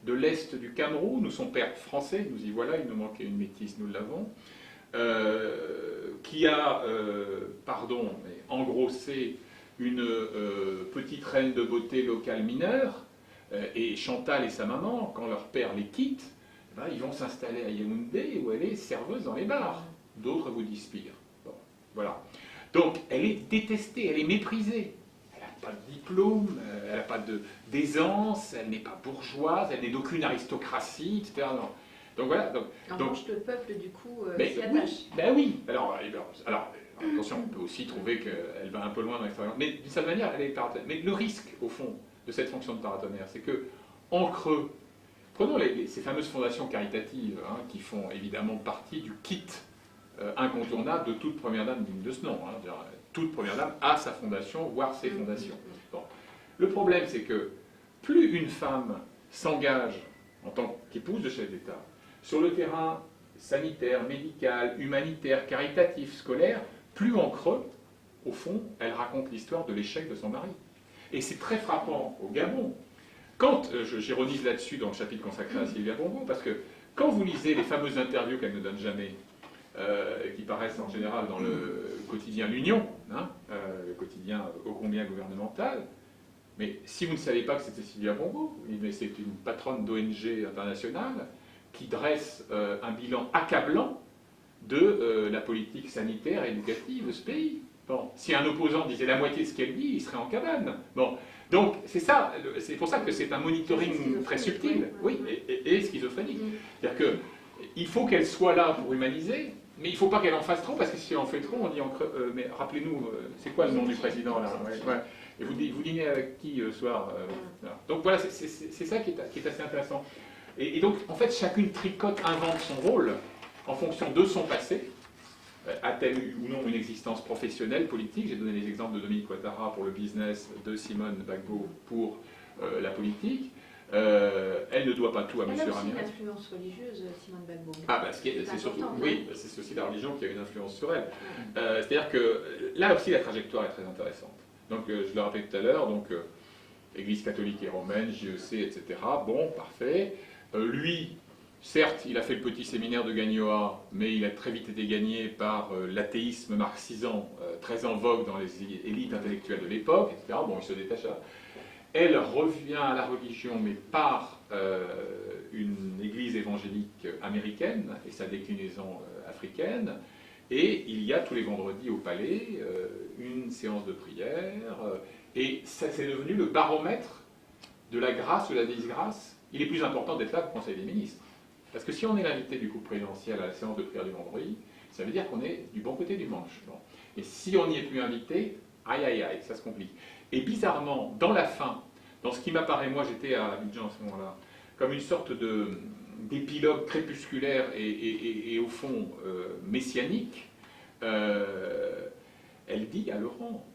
de l'est du Cameroun, où son père français, nous y voilà, il nous manquait une métisse, nous l'avons, qui a, engrossé une petite reine de beauté locale mineure, et Chantal et sa maman, quand leur père les quitte, ben, ils vont s'installer à Yaoundé, où elle est serveuse dans les bars. D'autres vous disent pire. Bon, voilà. Donc, elle est détestée, elle est méprisée. Elle n'a pas de diplôme, elle n'a pas d'aisance, elle n'est pas bourgeoise, elle n'est d'aucune aristocratie, etc. Non. Donc voilà. En revanche, le peuple, du coup, s'y oui, attache. ben oui. Alors, attention, on peut aussi trouver qu'elle va un peu loin dans l'expérience. Mais d'une certaine manière, elle est paratonnerre. Mais le risque, au fond, de cette fonction de paratonnerre, c'est que, en creux, prenons ces fameuses fondations caritatives, hein, qui font évidemment partie du kit incontournable de toute première dame digne de ce nom. Hein. Toute première dame a sa fondation, voire ses fondations. Bon. Le problème, c'est que plus une femme s'engage en tant qu'épouse de chef d'État sur le terrain sanitaire, médical, humanitaire, caritatif, scolaire, plus en creux, au fond, elle raconte l'histoire de l'échec de son mari. Et c'est très frappant au Gabon. Quand, j'ironise là-dessus dans le chapitre consacré à Sylvia Bongo, parce que quand vous lisez les fameuses interviews qu'elle ne donne jamais, qui paraissent en général dans le quotidien L'Union, hein, le quotidien ô combien gouvernemental, mais si vous ne savez pas que c'était Sylvia Bongo, mais c'est une patronne d'ONG internationale qui dresse un bilan accablant de la politique sanitaire et éducative de ce pays. Bon, si un opposant disait la moitié de ce qu'elle dit, il serait en cabane. Bon, donc c'est ça, c'est pour ça que c'est un monitoring très subtil, oui, et schizophrénique. C'est-à-dire qu'il faut qu'elle soit là pour humaniser, mais il ne faut pas qu'elle en fasse trop, parce que si elle en fait trop, on dit mais rappelez-nous, c'est quoi le nom du président là? Ouais. Et vous dînez avec qui ce soir? Voilà. Donc voilà, c'est ça qui est assez intéressant. Et donc, en fait, chacune tricote, invente son rôle en fonction de son passé. A-t-elle eu ou non une existence professionnelle, politique? J'ai donné les exemples de Dominique Ouattara pour le business, de Simone Gbagbo pour la politique. Elle ne doit pas tout à M. Ramirez. Elle a aussi une influence religieuse, Simone Gbagbo. Ah, bah, c'est surtout, oui, c'est aussi la religion qui a une influence sur elle. C'est-à-dire que là aussi, la trajectoire est très intéressante. Donc, je le rappelais tout à l'heure, donc Église catholique et romaine, JEC, etc. Bon, parfait. Lui, certes, il a fait le petit séminaire de Gagnoa, mais il a très vite été gagné par l'athéisme marxisant, très en vogue dans les élites intellectuelles de l'époque, etc. Bon, il se détacha. Elle revient à la religion, mais par une église évangélique américaine et sa déclinaison africaine. Et il y a tous les vendredis au palais une séance de prière. Et ça, c'est devenu le baromètre de la grâce ou de la disgrâce. Il est plus important d'être là qu'au Conseil des ministres. Parce que si on est l'invité du couple présidentiel à la séance de prière du vendredi, ça veut dire qu'on est du bon côté du manche. Bon. Et si on n'y est plus invité, aïe aïe aïe, ça se complique. Et bizarrement, dans la fin, dans ce qui m'apparaît, moi j'étais à Abidjan à ce moment-là, comme une sorte d'épilogue crépusculaire et au fond messianique, elle dit à Laurent,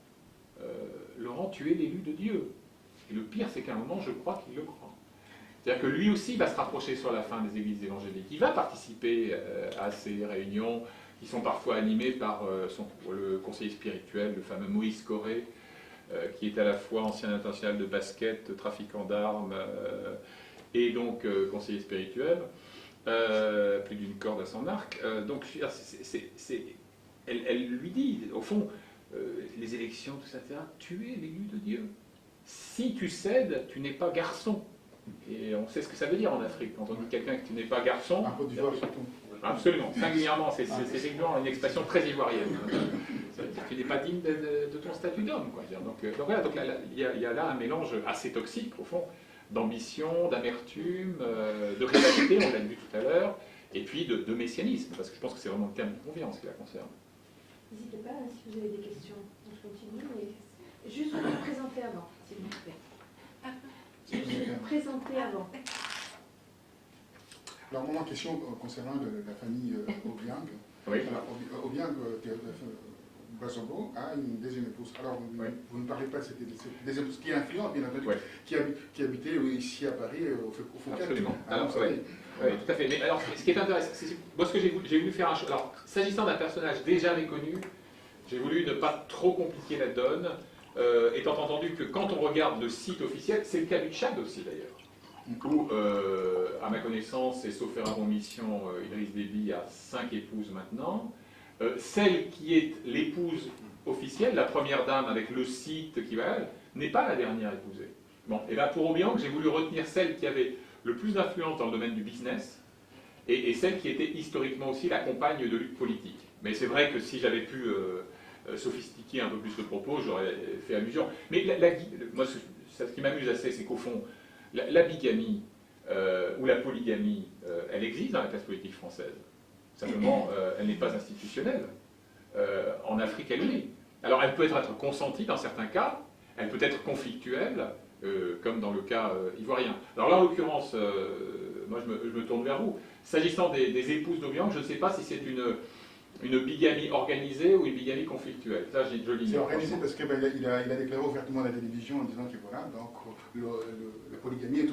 Laurent, tu es l'élu de Dieu. Et le pire, c'est qu'à un moment, je crois qu'il le croit. C'est-à-dire que lui aussi va se rapprocher sur la fin des églises évangéliques. Il va participer à ces réunions qui sont parfois animées par le conseiller spirituel, le fameux Moïse Coré, qui est à la fois ancien international de basket, trafiquant d'armes et donc conseiller spirituel, plus d'une corde à son arc. Donc elle lui dit, au fond, les élections, tout ça, etc., tu es l'élu de Dieu. Si tu cèdes, tu n'es pas garçon. Et on sait ce que ça veut dire en Afrique, quand on dit quelqu'un que tu n'es pas garçon. En Côte d'Ivoire, surtout. Absolument, singulièrement, c'est effectivement une expression très ivoirienne. Tu n'es pas digne de ton statut d'homme. Donc voilà, donc il y a là un mélange assez toxique, au fond, d'ambition, d'amertume, de rivalité, on l'a vu tout à l'heure, et puis de messianisme, parce que je pense que c'est vraiment le terme qui convient en ce qui la concerne. N'hésitez pas si vous avez des questions. Je continue, mais juste vous présenter avant, s'il vous plaît. Juste vous présenter avant. Alors, moi, ma question concernant la famille Obiang. Oui. Alors, Obiang Bazogo a une deuxième épouse. Alors, vous ne parlez pas de cette deuxième épouse qui est influente, bien entendu, qui habitait ici à Paris, au Fouquet. Absolument. Oui, tout à fait. Mais alors, ce qui est intéressant, moi, ce que j'ai voulu faire un choix. Alors, s'agissant d'un personnage déjà méconnu, j'ai voulu ne pas trop compliquer la donne, étant entendu que quand on regarde le site officiel, c'est le cas du Tchad aussi d'ailleurs, où, à ma connaissance, et sauf erreur en mission, Idriss Déby a 5 épouses maintenant. Celle qui est l'épouse officielle, la première dame avec le site qui va elle, n'est pas la dernière épousée. Bon, et là pour Obiang, j'ai voulu retenir celle qui avait le plus d'influence dans le domaine du business, et celle qui était historiquement aussi la compagne de lutte politique. Mais c'est vrai que si j'avais pu sophistiquer un peu plus le propos, j'aurais fait allusion. Mais moi, ce qui m'amuse assez, c'est qu'au fond, la bigamie ou la polygamie, elle existe dans la classe politique française. Simplement, elle n'est pas institutionnelle. En Afrique, elle l'est. Alors, elle peut être consentie dans certains cas, elle peut être conflictuelle, comme dans le cas ivoirien. Alors là, en l'occurrence, moi, je me tourne vers vous. S'agissant des épouses d'Obiang, je ne sais pas si c'est une bigamie organisée ou une bigamie conflictuelle. Ça, je l'ignore. C'est organisé parce qu'il a déclaré ouvertement à la télévision en disant que voilà, donc la polygamie est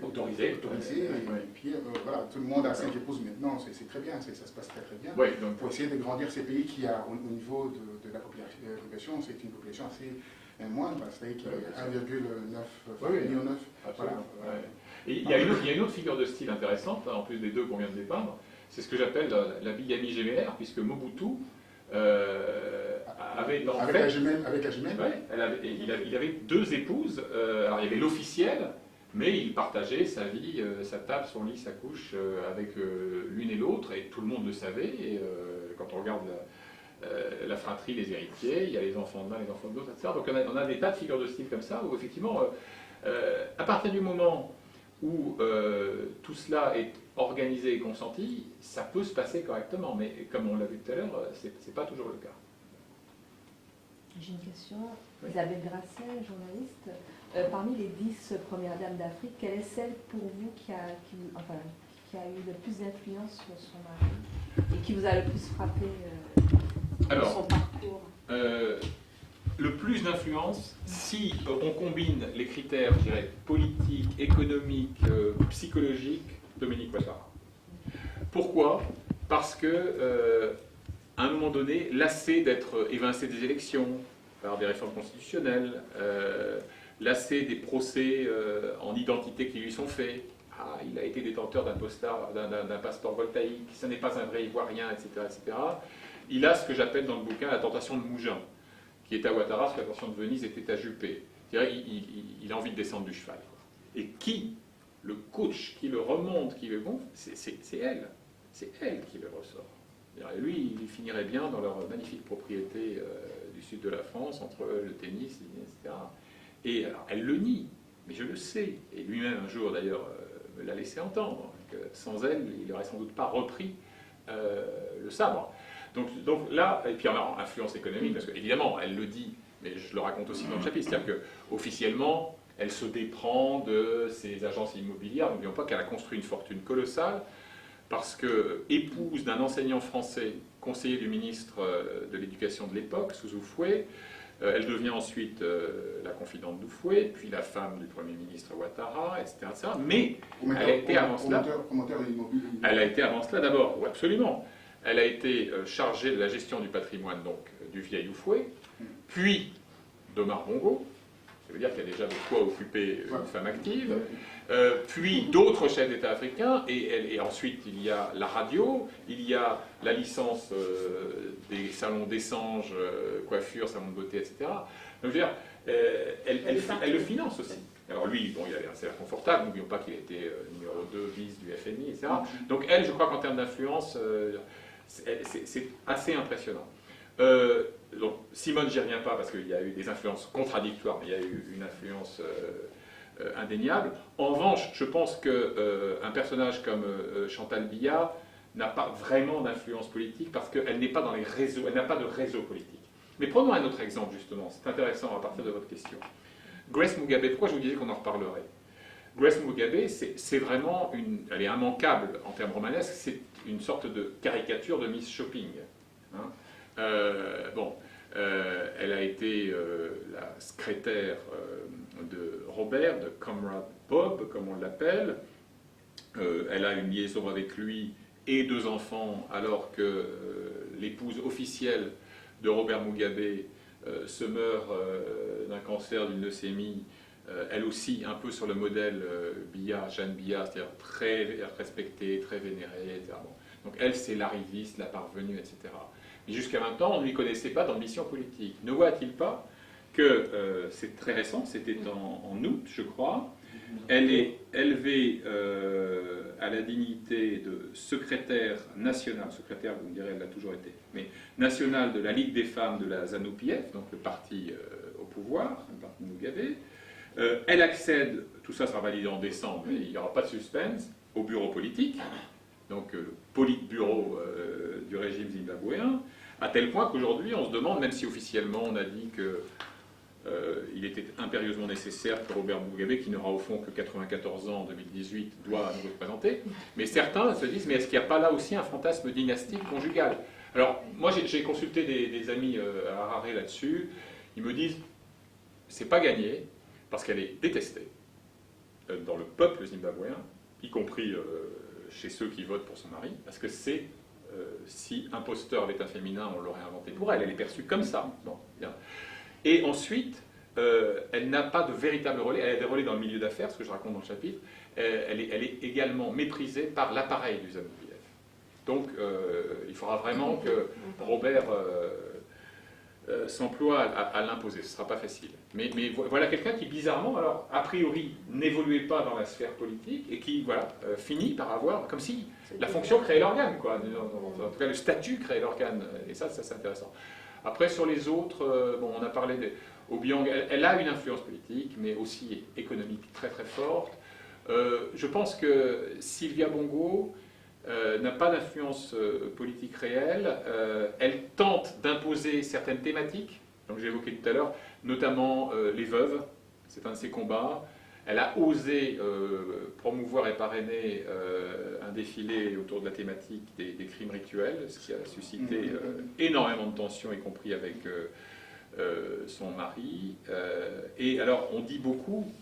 autorisée. Et puis voilà, tout le monde a 5 épouses maintenant, c'est très bien, ça se passe très très bien. Ouais, donc, pour essayer de grandir ces pays qui, au niveau de la population, c'est une population assez moindre, c'est-à-dire qu'il y a 1,9 million. Voilà. Et il y a une autre figure de style intéressante, en plus des deux qu'on vient de dépeindre, c'est ce que j'appelle la bigamie gémellaire, puisque Mobutu avait dans avec la jumelle. Ouais, il avait 2 épouses. Alors il y avait l'officielle, mais il partageait sa vie, sa table, son lit, sa couche avec l'une et l'autre, et tout le monde le savait. Et quand on regarde la fratrie, les héritiers, il y a les enfants de l'un, les enfants de l'autre, etc. Donc on a des tas de figures de style comme ça, où effectivement, à partir du moment où tout cela est organisé et consenti, ça peut se passer correctement, mais comme on l'a vu tout à l'heure, c'est pas toujours le cas. J'ai une question. Oui. Isabelle Grasset, journaliste. Parmi les 10 premières dames d'Afrique, quelle est celle pour vous qui a eu le plus d'influence sur son mari et qui vous a le plus frappé dans son parcours? Le plus d'influence, si on combine les critères, je dirais, politiques, économiques, psychologiques, Dominique Ouattara. Pourquoi? Parce que, à un moment donné, lassé d'être évincé des élections par des réformes constitutionnelles, lassé des procès en identité qui lui sont faits, il a été détenteur d'un passeport voltaïque, ce n'est pas un vrai Ivoirien, etc., etc. Il a ce que j'appelle dans le bouquin la tentation de Mougin, qui est à Ouattara, ce que la tentation de Venise était à Juppé. Il a envie de descendre du cheval. Et qui le coach, qui le remonte, qui le gonfle, c'est elle. C'est elle qui le ressort. Et lui, il finirait bien dans leur magnifique propriété du sud de la France, entre le tennis, etc. Et alors, elle le nie, mais je le sais. Et lui-même, un jour, d'ailleurs, me l'a laissé entendre, que sans elle, il n'aurait sans doute pas repris le sabre. Donc là, et puis alors, influence économique, parce qu'évidemment, elle le dit, mais je le raconte aussi dans le chapitre, c'est-à-dire qu'officiellement, elle se déprend de ses agences immobilières. N'oublions pas qu'elle a construit une fortune colossale, parce que épouse d'un enseignant français, conseiller du ministre de l'Éducation de l'époque, sous Houphouët, elle devient ensuite la confidente d'Houphouët, puis la femme du Premier ministre Ouattara, etc. Mais elle a été avant cela. Elle a été avant cela d'abord, oui, absolument. Elle a été chargée de la gestion du patrimoine donc, du vieil Houphouët, puis d'Omar Bongo, ça veut dire qu'il y a déjà de quoi occuper une femme active, puis d'autres chefs d'État africains, et ensuite il y a la radio, il y a la licence des salons d'essange, coiffure, salon de beauté, etc. Donc je veux dire, elle le finance aussi. Alors lui, bon, il avait un salaire confortable, n'oublions pas qu'il était numéro 2 vice du FMI, etc. Donc elle, je crois qu'en termes d'influence, c'est assez impressionnant. Donc Simone, j'y reviens pas parce qu'il y a eu des influences contradictoires, mais il y a eu une influence indéniable. En revanche, je pense qu'un personnage comme Chantal Biya n'a pas vraiment d'influence politique parce qu'elle n'est pas dans les réseaux, elle n'a pas de réseau politique. Mais prenons un autre exemple justement, c'est intéressant à partir de votre question. Grace Mugabe, pourquoi je vous disais qu'on en reparlerait? Grace Mugabe, c'est vraiment elle est immanquable en termes romanesques, c'est une sorte de caricature de Miss Shopping. Hein. Elle a été la secrétaire de Robert, de Comrade Bob, comme on l'appelle. Elle a une liaison avec lui et 2 enfants, alors que l'épouse officielle de Robert Mugabe se meurt d'un cancer, d'une leucémie, elle aussi un peu sur le modèle Biya, Jeanne Biya, c'est-à-dire très respectée, très vénérée, etc. Bon. Donc elle, c'est l'arriviste, la parvenue, etc. Mais jusqu'à maintenant, on ne lui connaissait pas d'ambition politique. Ne voit-il pas que c'est très récent, c'était en août, je crois, elle est élevée à la dignité de secrétaire nationale, secrétaire, vous me direz, elle l'a toujours été, mais nationale de la Ligue des femmes de la ZANU-PF, donc le parti au pouvoir, le parti Mugabe. Elle accède, tout ça sera validé en décembre, mais il n'y aura pas de suspense, au bureau politique, donc le politburo du régime zimbabwéen, à tel point qu'aujourd'hui on se demande, même si officiellement on a dit que il était impérieusement nécessaire que Robert Mugabe, qui n'aura au fond que 94 ans en 2018, doit nous représenter. Mais certains se disent, mais est-ce qu'il n'y a pas là aussi un fantasme dynastique conjugal? Alors, moi j'ai consulté des amis à Harare là-dessus, ils me disent, c'est pas gagné, parce qu'elle est détestée dans le peuple zimbabwéen, y compris chez ceux qui votent pour son mari, parce que c'est, si imposteur avait un féminin, on l'aurait inventé pour elle, elle est perçue comme ça. Bon, bien. Et ensuite, elle n'a pas de véritable relais, elle a des relais dans le milieu d'affaires, ce que je raconte dans le chapitre, elle est également méprisée par l'appareil du ZANU-PF. Donc il faudra vraiment que Robert s'emploie à l'imposer, ce ne sera pas facile. Mais voilà quelqu'un qui, bizarrement, alors a priori, n'évoluait pas dans la sphère politique, et qui, voilà, finit par avoir, comme si la fonction créait l'organe, quoi. En tout cas, le statut créait l'organe, et ça c'est intéressant. Après, sur les autres, bon, on a parlé d'Obiang, elle a une influence politique, mais aussi économique très très forte. Je pense que Sylvia Bongo n'a pas d'influence politique réelle. Elle tente d'imposer certaines thématiques, donc j'ai évoqué tout à l'heure, notamment les veuves, c'est un de ses combats. Elle a osé promouvoir et parrainer un défilé autour de la thématique des crimes rituels, ce qui a suscité énormément de tensions, y compris avec son mari. Et alors, on dit beaucoup,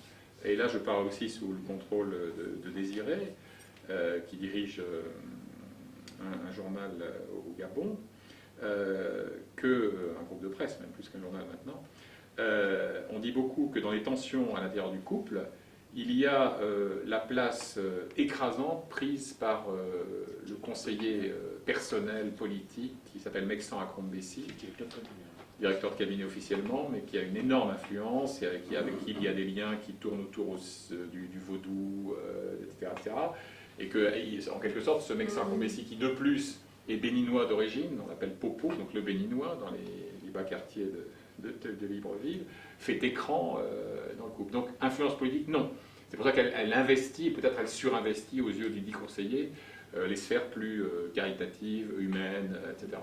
et là je parle aussi sous le contrôle de Désiré, qui dirige un journal au Gabon, un groupe de presse, même plus qu'un journal maintenant, on dit beaucoup que dans les tensions à l'intérieur du couple, il y a la place écrasante prise par le conseiller personnel politique qui s'appelle Meksan Akrombessi, directeur de cabinet officiellement, mais qui a une énorme influence et avec qui il y a des liens qui tournent autour du vaudou, etc., etc. Et que, en quelque sorte, ce Meksan Akrombessi, qui de plus est béninois d'origine, on l'appelle Popo, donc le béninois, dans les bas quartiers de Libreville, fait écran dans le couple. Donc, influence politique, non. C'est pour ça qu'elle investit, peut-être elle surinvestit aux yeux du dit conseiller, les sphères plus caritatives, humaines, etc.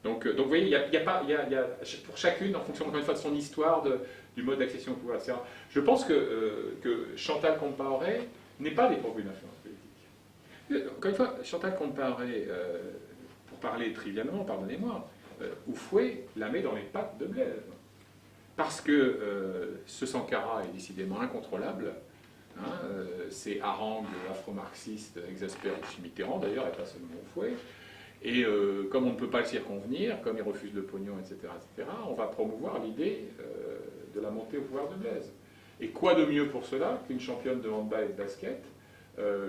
Donc vous voyez, il y a pour chacune, en fonction encore une fois de son histoire, du mode d'accession au pouvoir, etc. Je pense que Chantal Compaoré n'est pas dépourvue d'influence politique. Encore une fois, Chantal Compaoré, pour parler trivialement, pardonnez-moi, Houphouët la met dans les pattes de Blaise. Parce que ce Sankara est décidément incontrôlable. Hein, ces harangues afro-marxistes exaspèrent aussi Mitterrand, d'ailleurs, et pas seulement Houphouët. Et comme on ne peut pas le circonvenir, comme il refuse le pognon, etc., on va promouvoir l'idée de la montée au pouvoir de Blaise. Et quoi de mieux pour cela qu'une championne de handball et de basket,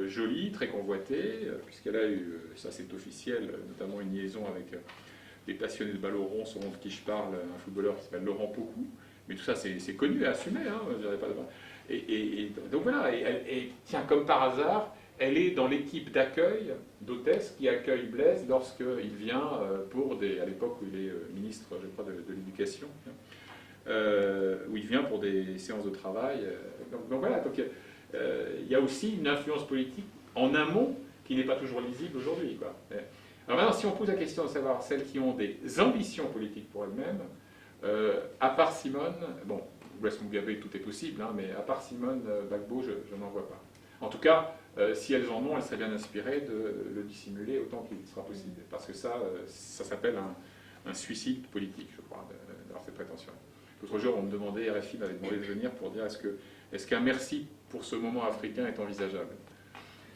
jolie, très convoitée, puisqu'elle a eu, ça c'est officiel, notamment une liaison avec des passionnés de balle au rond, de qui je parle, un footballeur qui s'appelle Laurent Pocou, mais tout ça c'est connu et assumé, hein, je dirais pas de... Donc voilà, et tiens, comme par hasard, elle est dans l'équipe d'accueil d'hôtesse qui accueille Blaise lorsqu'il vient à l'époque où il est ministre, je crois, de l'Éducation, où il vient pour des séances de travail. Donc voilà, donc, il y a aussi une influence politique en amont qui n'est pas toujours lisible aujourd'hui. Alors maintenant, si on pose la question de savoir celles qui ont des ambitions politiques pour elles-mêmes, à part Simone, bon, Grace Mugabe, tout est possible, hein, mais à part Simone Gbagbo, je n'en vois pas. En tout cas, si elles en ont, elles seraient bien inspirées de le dissimuler autant qu'il sera possible. Parce que ça s'appelle un suicide politique, je crois, d'avoir cette prétention. L'autre jour, on me demandait, RFI m'avait demandé de venir pour dire est-ce qu'un merci pour ce moment africain est envisageable?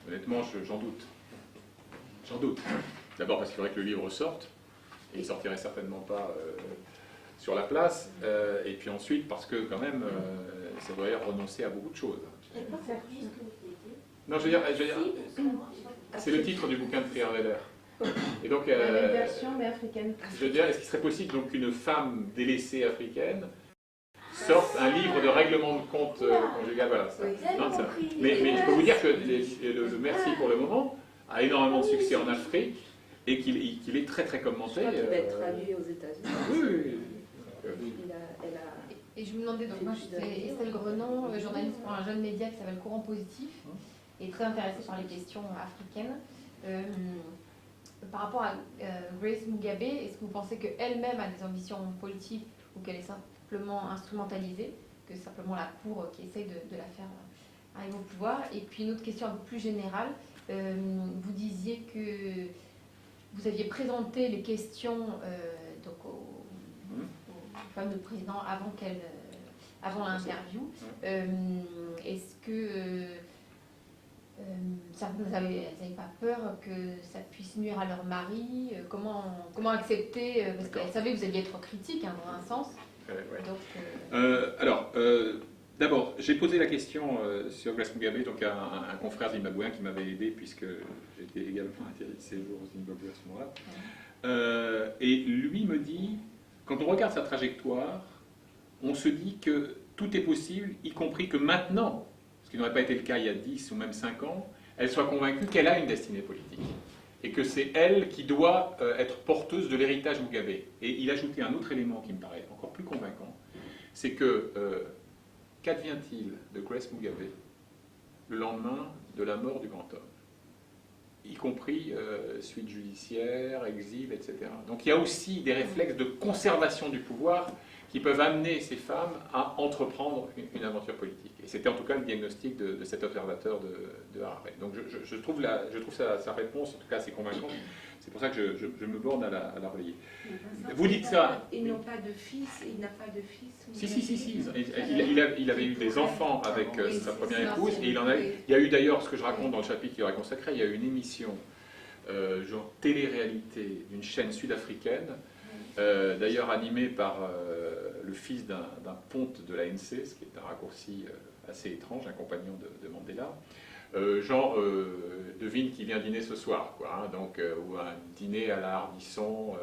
Honnêtement, j'en doute. J'en doute. D'abord parce qu'il faudrait que le livre sorte, et il ne sortirait certainement pas sur la place, et puis ensuite parce que quand même, ça doit renoncer à beaucoup de choses. Non, je veux dire c'est le titre du bouquin de Trierweiler. Et donc, La même version, mais africaine. Je veux dire, est-ce qu'il serait possible donc qu'une femme délaissée africaine sorte un livre de règlement de compte conjugal? Voilà, ça. Non, ça. Mais je peux vous dire que le Merci pour le moment a énormément de succès en Afrique et qu'il est très très commenté. Je crois qu'il va être traduit aux États-Unis. Oui. Et je me demandais, donc moi je suis Estelle Grenon, journaliste pour un jeune média qui s'appelle Courant Positif, et très intéressée par les questions africaines. Par rapport à Grace Mugabe, est-ce que vous pensez qu'elle-même a des ambitions politiques ou qu'elle est simplement instrumentalisée, que c'est simplement la Cour qui essaye de la faire arriver au pouvoir? Et puis une autre question un peu plus générale, vous disiez que vous aviez présenté les questions donc aux femmes de président avant l'interview. Est-ce que vous n'avez pas peur que ça puisse nuire à leur mari? Comment accepter? Parce qu'elle savait que vous alliez être critique, hein, dans un sens. Alors, d'abord, j'ai posé la question sur Grace Mugabe donc à un confrère zimbabwéen qui m'avait aidé puisque j'étais également interdit de séjour au Zimbabwe à ce moment-là. Et lui me dit, quand on regarde sa trajectoire, on se dit que tout est possible, y compris que maintenant, ce qui n'aurait pas été le cas il y a 10 ou même 5 ans, elle soit convaincue qu'elle a une destinée politique. Et que c'est elle qui doit être porteuse de l'héritage Mugabe. Et il ajoutait un autre élément qui me paraît encore plus convaincant, c'est que qu'advient-il de Grace Mugabe le lendemain de la mort du grand homme, y compris suite judiciaire, exil, etc. Donc il y a aussi des réflexes de conservation du pouvoir qui peuvent amener ces femmes à entreprendre une aventure politique. Et c'était en tout cas le diagnostic de cet observateur de Harare. Donc je trouve sa réponse en tout cas assez convaincante. C'est pour ça que je me borne à la relayer. Vous dites ça. Ils n'ont pas de fils, il n'a pas de fils. Si. Il avait eu des enfants avec sa première épouse. Et il y a eu d'ailleurs, ce que je raconte dans le chapitre qui leur est consacré, il y a eu une émission, genre télé-réalité, d'une chaîne sud-africaine, d'ailleurs animée par le fils d'un ponte de l'ANC, ce qui est un raccourci assez étrange, un compagnon de Mandela. Devine qui vient dîner ce soir, quoi, hein, donc, ou un dîner à la Hardisson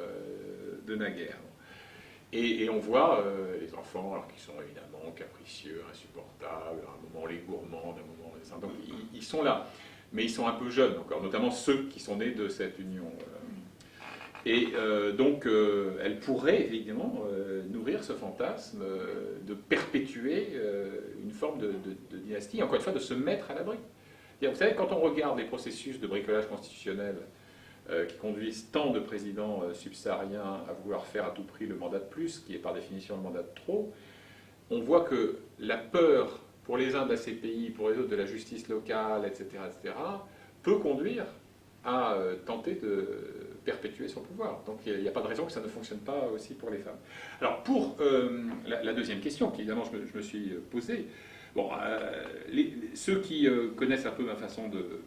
de naguère. Et on voit les enfants, alors qu'ils sont évidemment capricieux, insupportables, à un moment les gourmands, à un moment les... Donc ils sont là, mais ils sont un peu jeunes encore, notamment ceux qui sont nés de cette union. Et donc elle pourrait évidemment nourrir ce fantasme de perpétuer une forme de dynastie, encore une fois de se mettre à l'abri. Vous savez, quand on regarde les processus de bricolage constitutionnel qui conduisent tant de présidents subsahariens à vouloir faire à tout prix le mandat de plus, qui est par définition le mandat de trop, on voit que la peur pour les uns de la CPI, pour les autres de la justice locale, etc., peut conduire à tenter de perpétuer son pouvoir. Donc il n'y a pas de raison que ça ne fonctionne pas aussi pour les femmes. Alors pour la deuxième question, qu'évidemment je me suis posée, bon, ceux qui connaissent un peu ma façon de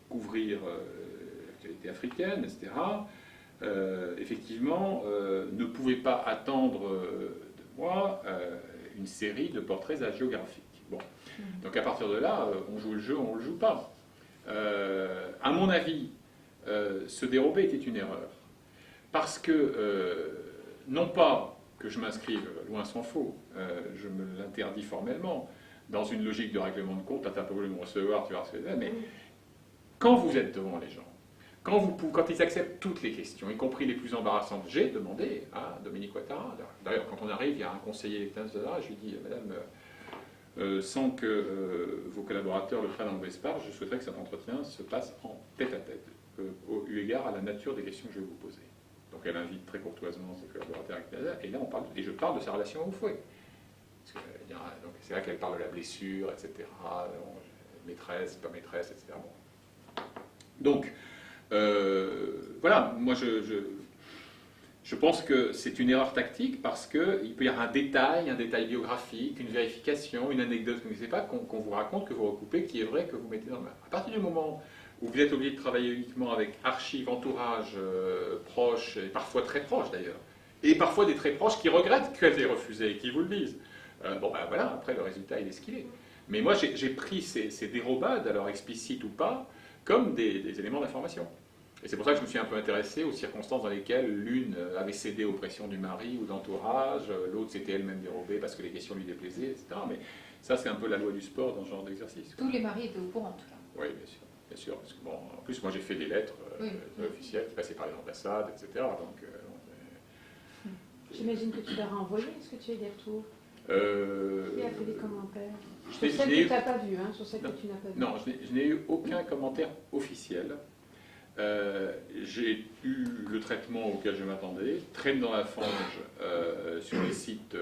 couvrir l'actualité africaine, etc., effectivement, ne pouvaient pas attendre de moi une série de portraits hagiographiques. Bon. Donc à partir de là, on joue le jeu, on ne le joue pas. À mon avis, se dérober était une erreur. Parce que, non pas que je m'inscrive, loin s'en faut, je me l'interdis formellement, dans une logique de règlement de compte, là, tu as pas voulu me recevoir, tu vas recevoir, mais quand vous êtes devant les gens, quand ils acceptent toutes les questions, y compris les plus embarrassantes, j'ai demandé à Dominique Ouattara, d'ailleurs quand on arrive, il y a un conseiller électoral, je lui dis, madame, sans que vos collaborateurs le prennent en mauvaise part, je souhaiterais que cet entretien se passe en tête-à-tête, eu égard à la nature des questions que je vais vous poser. Donc elle invite très courtoisement ses collaborateurs, et là je parle de sa relation au fouet. Donc c'est là qu'elle parle de la blessure, etc. Maîtresse, pas maîtresse, etc. Bon. Donc, voilà, moi je pense que c'est une erreur tactique parce qu'il peut y avoir un détail biographique, une vérification, une anecdote que vous ne savez pas, qu'on vous raconte, que vous recoupez, qui est vrai, que vous mettez dans le main. À partir du moment où vous êtes obligé de travailler uniquement avec archives, entourage, proches, et parfois très proches d'ailleurs, et parfois des très proches qui regrettent qu'elle ait refusé et qui vous le disent, bon ben voilà, après le résultat il est ce qu'il est. Mais moi j'ai pris ces dérobades, alors explicites ou pas, comme des éléments d'information. Et c'est pour ça que je me suis un peu intéressé aux circonstances dans lesquelles l'une avait cédé aux pressions du mari ou d'entourage, l'autre s'était elle-même dérobée parce que les questions lui déplaisaient, etc. Mais ça, c'est un peu la loi du sport dans ce genre d'exercice. Tous les maris étaient au courant, en tout cas. Oui, bien sûr. Parce que, bon, en plus, moi, j'ai fait des lettres officielles qui passaient par les ambassades, etc. Donc, j'imagine que tu leur as envoyé. Est-ce que tu as eu des retours? Qui a fait des commentaires? Sur celle que tu n'as pas vue, sur celle que tu n'as pas vue. Non, je n'ai eu aucun commentaire officiel. J'ai eu le traitement auquel je m'attendais, traîné dans la fange sur les sites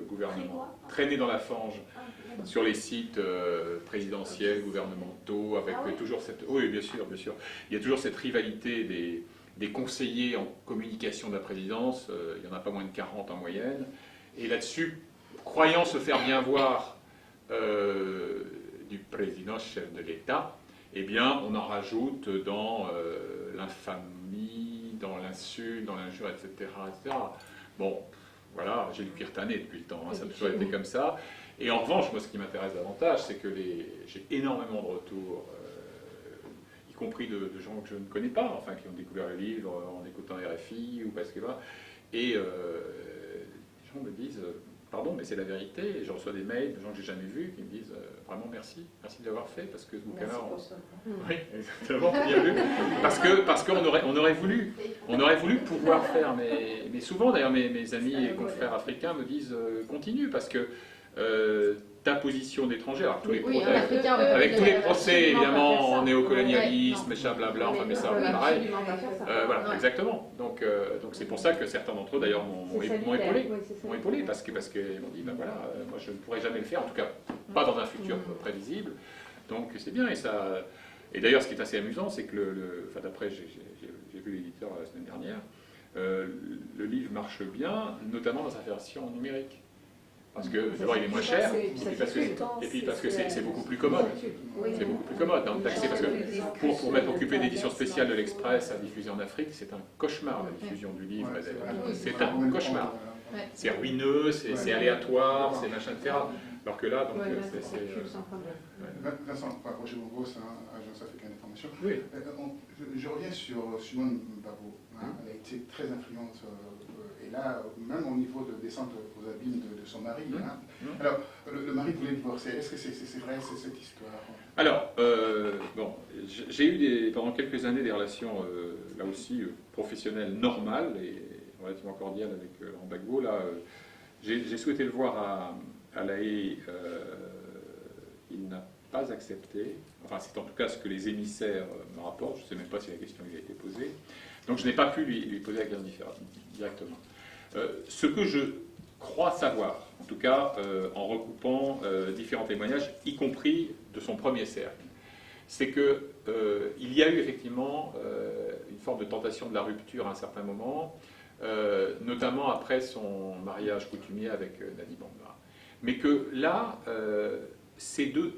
gouvernementaux, traîné dans la fange sur les sites présidentiels, gouvernementaux, avec toujours cette... Oui, bien sûr. Il y a toujours cette rivalité des conseillers en communication de la présidence, il n'y en a pas moins de 40 en moyenne, et là-dessus, croyant se faire bien voir du président chef de l'État, eh bien, on en rajoute dans l'infamie, dans l'insulte, dans l'injure, etc., etc. Bon, voilà, j'ai le cuir tanné depuis le temps, ça a toujours été comme ça. Et en revanche, moi, ce qui m'intéresse davantage, c'est que j'ai énormément de retours, y compris de gens que je ne connais pas, enfin, qui ont découvert le livre en écoutant RFI ou parce que là, et les gens me disent... Pardon, mais c'est la vérité. Et je reçois des mails de gens que j'ai jamais vus qui me disent vraiment merci de l'avoir fait parce que ce bouquin-là, oui, exactement, bien vu. Parce qu'on aurait voulu pouvoir faire. Mais souvent, d'ailleurs, mes amis et confrères africains me disent continue parce que ta position d'étranger, alors tous les avec tous les procès évidemment en néocolonialisme, blabla, enfin mais ça pareil. Voilà, exactement. Donc c'est pour ça que certains d'entre eux d'ailleurs m'ont épaulé parce qu'ils m'ont dit ben voilà, moi je ne pourrais jamais le faire, en tout cas pas dans un futur prévisible. Donc c'est bien et d'ailleurs ce qui est assez amusant, c'est que enfin d'après j'ai vu l'éditeur la semaine dernière, le livre marche bien, notamment dans sa version numérique. Parce que d'abord il est moins cher, et puis parce que c'est beaucoup plus commode. C'est beaucoup plus commode d'accès, parce que pour m'être occupé d'édition spéciale de l'Express à diffuser en Afrique, c'est un cauchemar la diffusion du livre. C'est un cauchemar. C'est ruineux, c'est aléatoire, c'est machin, etc. Alors que là, donc c'est... Vincent, Roger Bourgos, Agence africaine d'information. Oui. Je reviens sur Simone Babo. Elle a été très influente. Et là, même au niveau de descente aux abîmes de son mari. Alors, le mari voulait divorcer. Est-ce que c'est vrai, c'est cette histoire? Alors, bon, j'ai eu pendant quelques années des relations, là aussi, professionnelles normales et relativement cordiales avec Laurent Gbagbo. Là, j'ai souhaité le voir à La Haye. Il n'a pas accepté. Enfin, c'est en tout cas ce que les émissaires me rapportent. Je ne sais même pas si la question lui a été posée. Donc, je n'ai pas pu lui poser la question directement. Ce que je crois savoir, en tout cas en recoupant différents témoignages, y compris de son premier cercle, c'est qu'il y a eu effectivement une forme de tentation de la rupture à un certain moment, notamment après son mariage coutumier avec Nadi Bangura. Mais que là, ces deux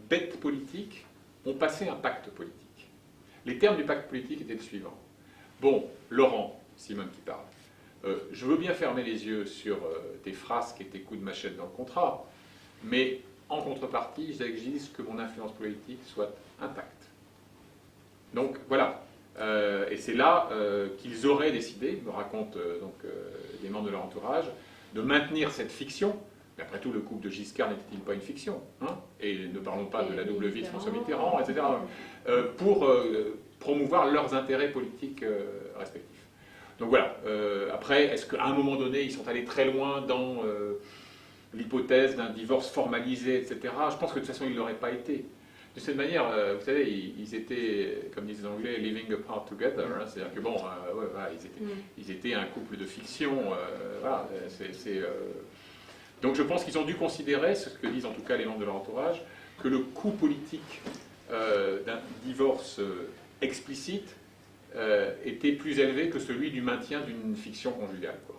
bêtes politiques ont passé un pacte politique. Les termes du pacte politique étaient les suivants. Bon, Laurent, Simone qui parle, je veux bien fermer les yeux sur tes frasques et tes coups de machette dans le contrat, mais en contrepartie, j'exige que mon influence politique soit intacte. Donc voilà, et c'est là qu'ils auraient décidé, me racontent les membres de leur entourage, de maintenir cette fiction Mais après tout, le couple de Giscard n'était-il pas une fiction, hein? Et ne parlons pas de la double vie de François Mitterrand, etc. Pour promouvoir leurs intérêts politiques respectifs. Donc voilà. Après, est-ce qu'à un moment donné, ils sont allés très loin dans l'hypothèse d'un divorce formalisé, etc. Je pense que de toute façon, ils ne l'auraient pas été. De cette manière, vous savez, ils étaient, comme disent les Anglais, living apart together. Hein, c'est-à-dire que bon, voilà, ils étaient un couple de fiction. Voilà, Donc je pense qu'ils ont dû considérer, ce que disent en tout cas les membres de leur entourage, que le coût politique d'un divorce explicite était plus élevé que celui du maintien d'une fiction conjugale, quoi.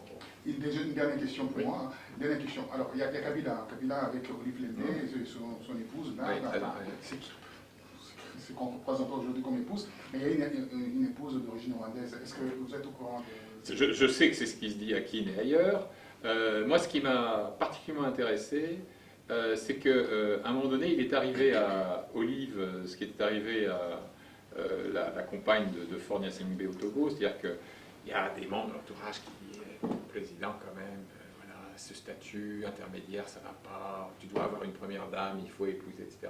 Une dernière question pour moi. Une dernière question. Alors, il y a Kabila avec Olive Lenné, son épouse, là, c'est qu'on représente aujourd'hui comme épouse, mais il y a une épouse d'origine rwandaise. Est-ce que vous êtes au courant de... Je sais que c'est ce qui se dit à Keene et ailleurs. Moi, ce qui m'a particulièrement intéressé, c'est qu'à un moment donné, il est arrivé à Olive ce qui est arrivé à la compagne de Faure Gnassingbé au Togo, c'est-à-dire qu'il y a des membres de l'entourage qui disent président quand même, voilà, ce statut intermédiaire, ça va pas, tu dois avoir une première dame, il faut épouser, etc.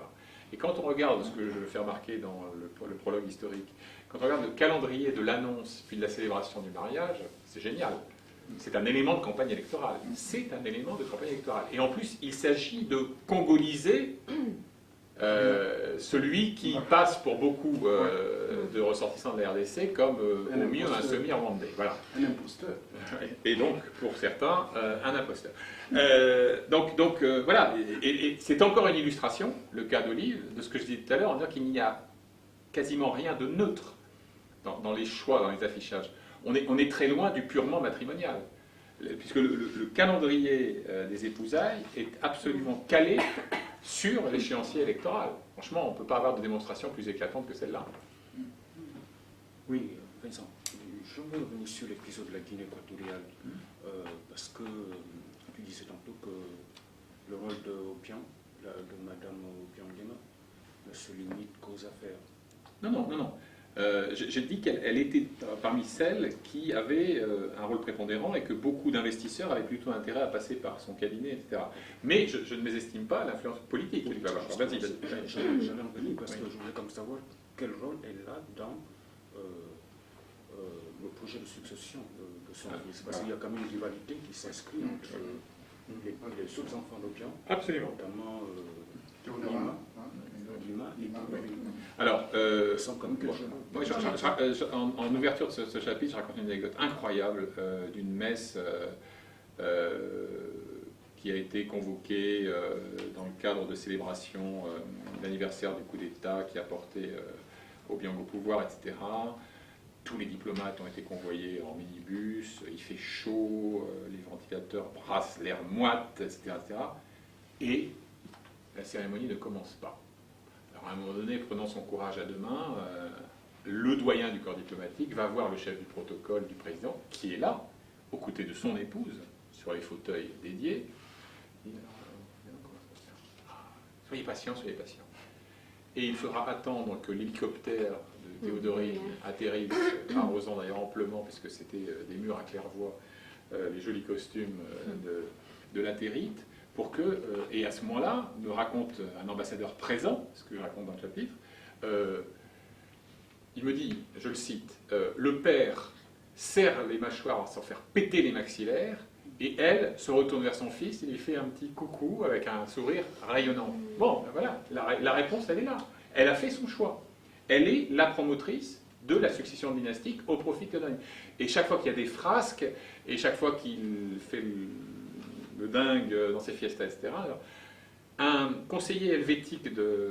Et quand on regarde ce que je fais remarquer dans le prologue historique, quand on regarde le calendrier de l'annonce puis de la célébration du mariage, c'est génial. C'est un élément de campagne électorale. C'est un élément de campagne électorale. Et en plus, il s'agit de congoliser celui qui passe pour beaucoup de ressortissants de la RDC comme au mieux un semi-rwandais. Voilà. Un imposteur. Et donc, pour certains, un imposteur. Voilà. Et c'est encore une illustration, le cas d'Olive, de ce que je disais tout à l'heure, en disant qu'il n'y a quasiment rien de neutre dans les choix, dans les affichages. On est très loin du purement matrimonial. Puisque le calendrier des épousailles est absolument calé sur l'échéancier électoral. Franchement, on ne peut pas avoir de démonstration plus éclatante que celle-là. Oui, Vincent, je veux revenir sur l'épisode de la Guinée équatoriale, parce que tu disais tantôt que le rôle de Obiang, de Madame Obiang ne se limite qu'aux affaires. Non. J'ai dit qu'elle était parmi celles qui avaient un rôle prépondérant et que beaucoup d'investisseurs avaient plutôt intérêt à passer par son cabinet, etc. Mais je ne mésestime pas l'influence politique qu'il va avoir. Vas-y. J'allais en venir parce que je voulais comme savoir quel rôle elle a dans le projet de succession de son fils. Parce qu'il y a quand même une rivalité qui s'inscrit entre les autres enfants d'Obiang, Absolument. notamment Lima et Alors, moi, en ouverture de ce chapitre, je raconte une anecdote incroyable d'une messe qui a été convoquée dans le cadre de célébration d'anniversaire du coup d'État qui a porté Obiang au pouvoir, etc. Tous les diplomates ont été convoyés en minibus, il fait chaud, les ventilateurs brassent l'air moite, etc., etc. Et la cérémonie ne commence pas. Alors à un moment donné, prenant son courage à deux mains, le doyen du corps diplomatique va voir le chef du protocole du président, qui est là, aux côtés de son épouse, sur les fauteuils dédiés. Il dit, soyez patient, soyez patient. Et il faudra attendre que l'hélicoptère de Théodorine atterrisse, arrosant d'ailleurs amplement, puisque c'était des murs à claire-voie, les jolis costumes de latérite, pour que, et à ce moment-là, me raconte un ambassadeur présent, ce que je raconte dans le chapitre, il me dit, je le cite, le père serre les mâchoires sans faire péter les maxillaires, et elle se retourne vers son fils et lui fait un petit coucou avec un sourire rayonnant. Bon, ben voilà, la réponse, elle est là. Elle a fait son choix. Elle est la promotrice de la succession dynastique au profit de Théodorine. Et chaque fois qu'il y a des frasques, et chaque fois qu'il fait le dingue dans ses fiestas, etc., alors, un conseiller helvétique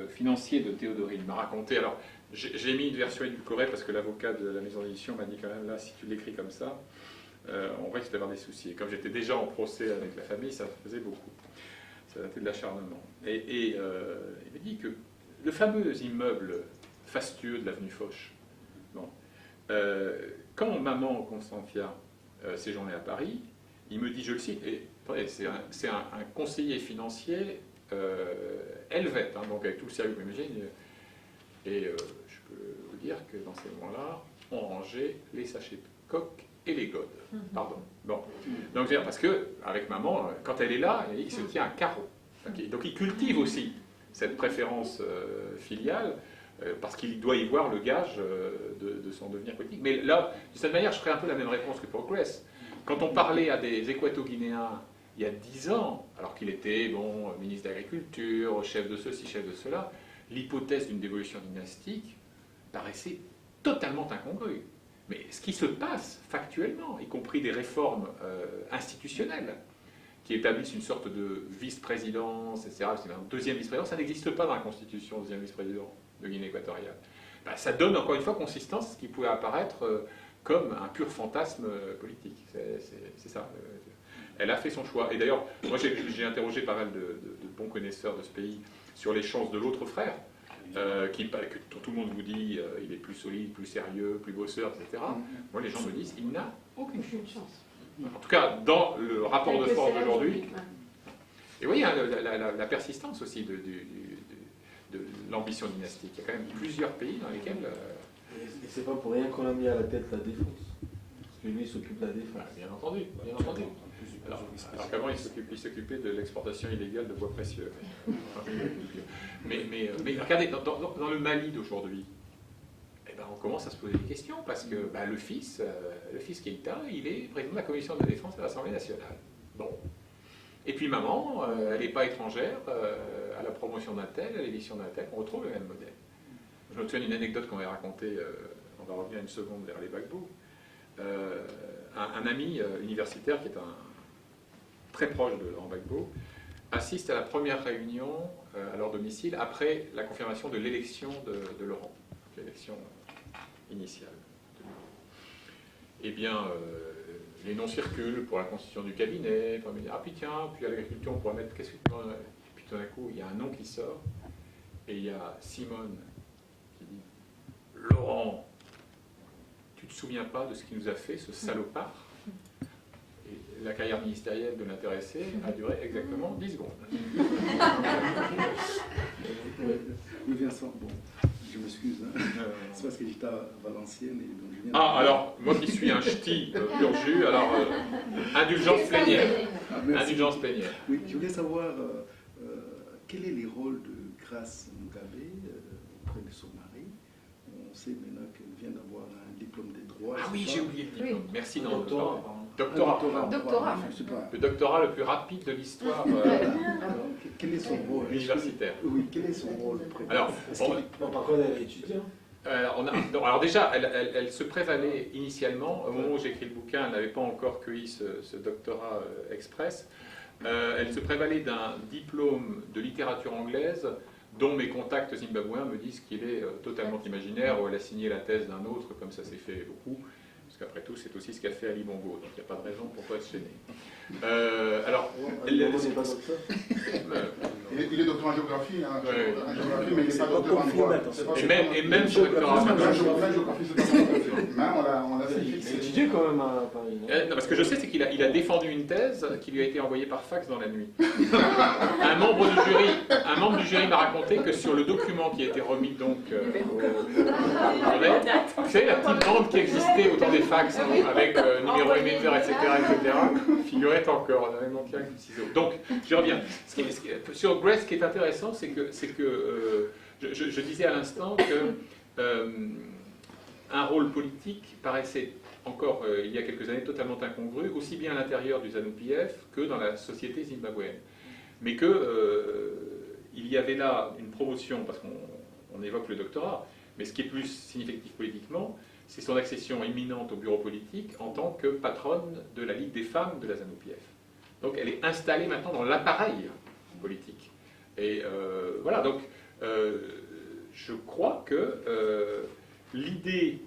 financier de Théodorine m'a raconté, alors j'ai mis une version édulcorée parce que l'avocat de la maison d'édition m'a dit quand même, là, si tu l'écris comme ça, on risque d'avoir des soucis. Et comme j'étais déjà en procès avec la famille, ça faisait beaucoup. Ça datait de l'acharnement. Et il m'a dit que le fameux immeuble fastueux de l'avenue Foch, bon, quand maman Constantia séjournait à Paris, il me dit, je le cite, et c'est un conseiller financier helvète, hein, donc avec tout le sérieux que vous imaginez, et je peux vous dire que dans ces moments-là, on rangeait les sachets de coke et les godes. Pardon. Bon. Donc, c'est-à-dire parce que, avec maman, quand elle est là, il se tient à carreau. Donc, il cultive aussi cette préférence filiale, parce qu'il doit y voir le gage de son devenir politique. Mais là, de cette manière, je ferai un peu la même réponse que pour Grace. Quand on parlait à des Équato-Guinéens il y a 10 ans, alors qu'il était ministre d'Agriculture, chef de ceci, chef de cela, l'hypothèse d'une dévolution dynastique paraissait totalement incongrue. Mais ce qui se passe factuellement, y compris des réformes institutionnelles, qui établissent une sorte de vice-présidence, etc., c'est un deuxième vice-président, ça n'existe pas dans la Constitution, deuxième vice-président de Guinée équatoriale. Ben, ça donne encore une fois consistance à ce qui pouvait apparaître comme un pur fantasme politique. C'est ça. Elle a fait son choix. Et d'ailleurs, moi j'ai interrogé pas mal de bons connaisseurs de ce pays sur les chances de l'autre frère, que tout le monde vous dit il est plus solide, plus sérieux, plus bosseur, etc. Moi les gens me disent il n'a aucune chance. En tout cas, dans le rapport de force d'aujourd'hui. Et vous voyez, hein, la persistance aussi de l'ambition dynastique. Il y a quand même plusieurs pays dans lesquels... Et c'est pas pour rien qu'on a mis à la tête la défense. Parce que lui, il s'occupe de la défense. Bien entendu, bien entendu. Alors qu'avant, il s'occupait de l'exportation illégale de bois précieux. Mais regardez, dans le Mali d'aujourd'hui, eh ben, on commence à se poser des questions, parce que le fils Keïta, il est président de la commission de la défense à l'Assemblée nationale. Bon. Et puis maman, elle n'est pas étrangère à la promotion d'un tel, à l'édition d'un tel, on retrouve le même modèle. Je me souviens d'une anecdote qu'on m'avait racontée, on va revenir une seconde vers les Gbagbo. Un ami universitaire qui est très proche de Laurent Gbagbo assiste à la première réunion à leur domicile après la confirmation de l'élection de Laurent, l'élection initiale. Eh bien, les noms circulent pour la constitution du cabinet, pour me dire, ah puis tiens, puis à l'agriculture on pourrait mettre, qu'est-ce que tu penses? Puis tout d'un coup, il y a un nom qui sort, et il y a Simone qui dit, Laurent, tu te souviens pas de ce qu'il nous a fait, ce salopard? Et la carrière ministérielle de l'intéressé a duré exactement 10 secondes. Oui, Vincent, bon, je m'excuse, hein. C'est parce que j'étais à Valenciennes et donc je viens... Ah, alors, moi qui suis un ch'ti pur jus, alors, indulgence plénière. Indulgence plénière. Oui, je voulais savoir quel est le rôle de Grace Mugabe auprès de son mari. On sait maintenant qu'elle vient d'avoir un diplôme de droit. Ah oui, j'ai oublié le diplôme. Merci, non. Doctorat. Le doctorat le plus rapide de l'histoire Quel est son rôle universitaire. Oui, quel est son rôle auprès de... Alors, par contre, elle est étudiante. alors déjà, elle se prévalait initialement, au moment où j'ai écrit le bouquin, elle n'avait pas encore cueilli ce doctorat express. Elle se prévalait d'un diplôme de littérature anglaise dont mes contacts zimbabwéens me disent qu'il est totalement imaginaire, où elle a signé la thèse d'un autre, comme ça s'est fait beaucoup, parce qu'après tout, c'est aussi ce qu'a fait Ali Bongo, donc il n'y a pas de raison pour pas se gêner. Alors, Il n'est pas docteur. Il est docteur en géographie, hein, Ouais. en géographie, mais il n'est pas docteur en droit. Et même ce doctorat. En géographie, c'est pas on l'a fait Il a fixer. étudié quand même à Paris. Non, parce que je sais, c'est qu'il a défendu une thèse qui lui a été envoyée par fax dans la nuit. Un membre du jury m'a raconté que sur le document qui a été remis donc vous savez, la petite bande qui existait au temps des fax, avec numéro émetteur, etc., figurait encore. On avait manqué un ciseau. Donc, je reviens. Sur Grace, ce qui est intéressant, c'est que je disais à l'instant que un rôle politique paraissait encore, il y a quelques années, totalement incongru, aussi bien à l'intérieur du ZANU-PF que dans la société zimbabwéenne. Mais il y avait là une promotion, parce qu'on évoque le doctorat, mais ce qui est plus significatif politiquement, c'est son accession imminente au bureau politique en tant que patronne de la Ligue des femmes de la ZANU-PF. Donc elle est installée maintenant dans l'appareil politique. Et voilà, donc je crois que l'idée,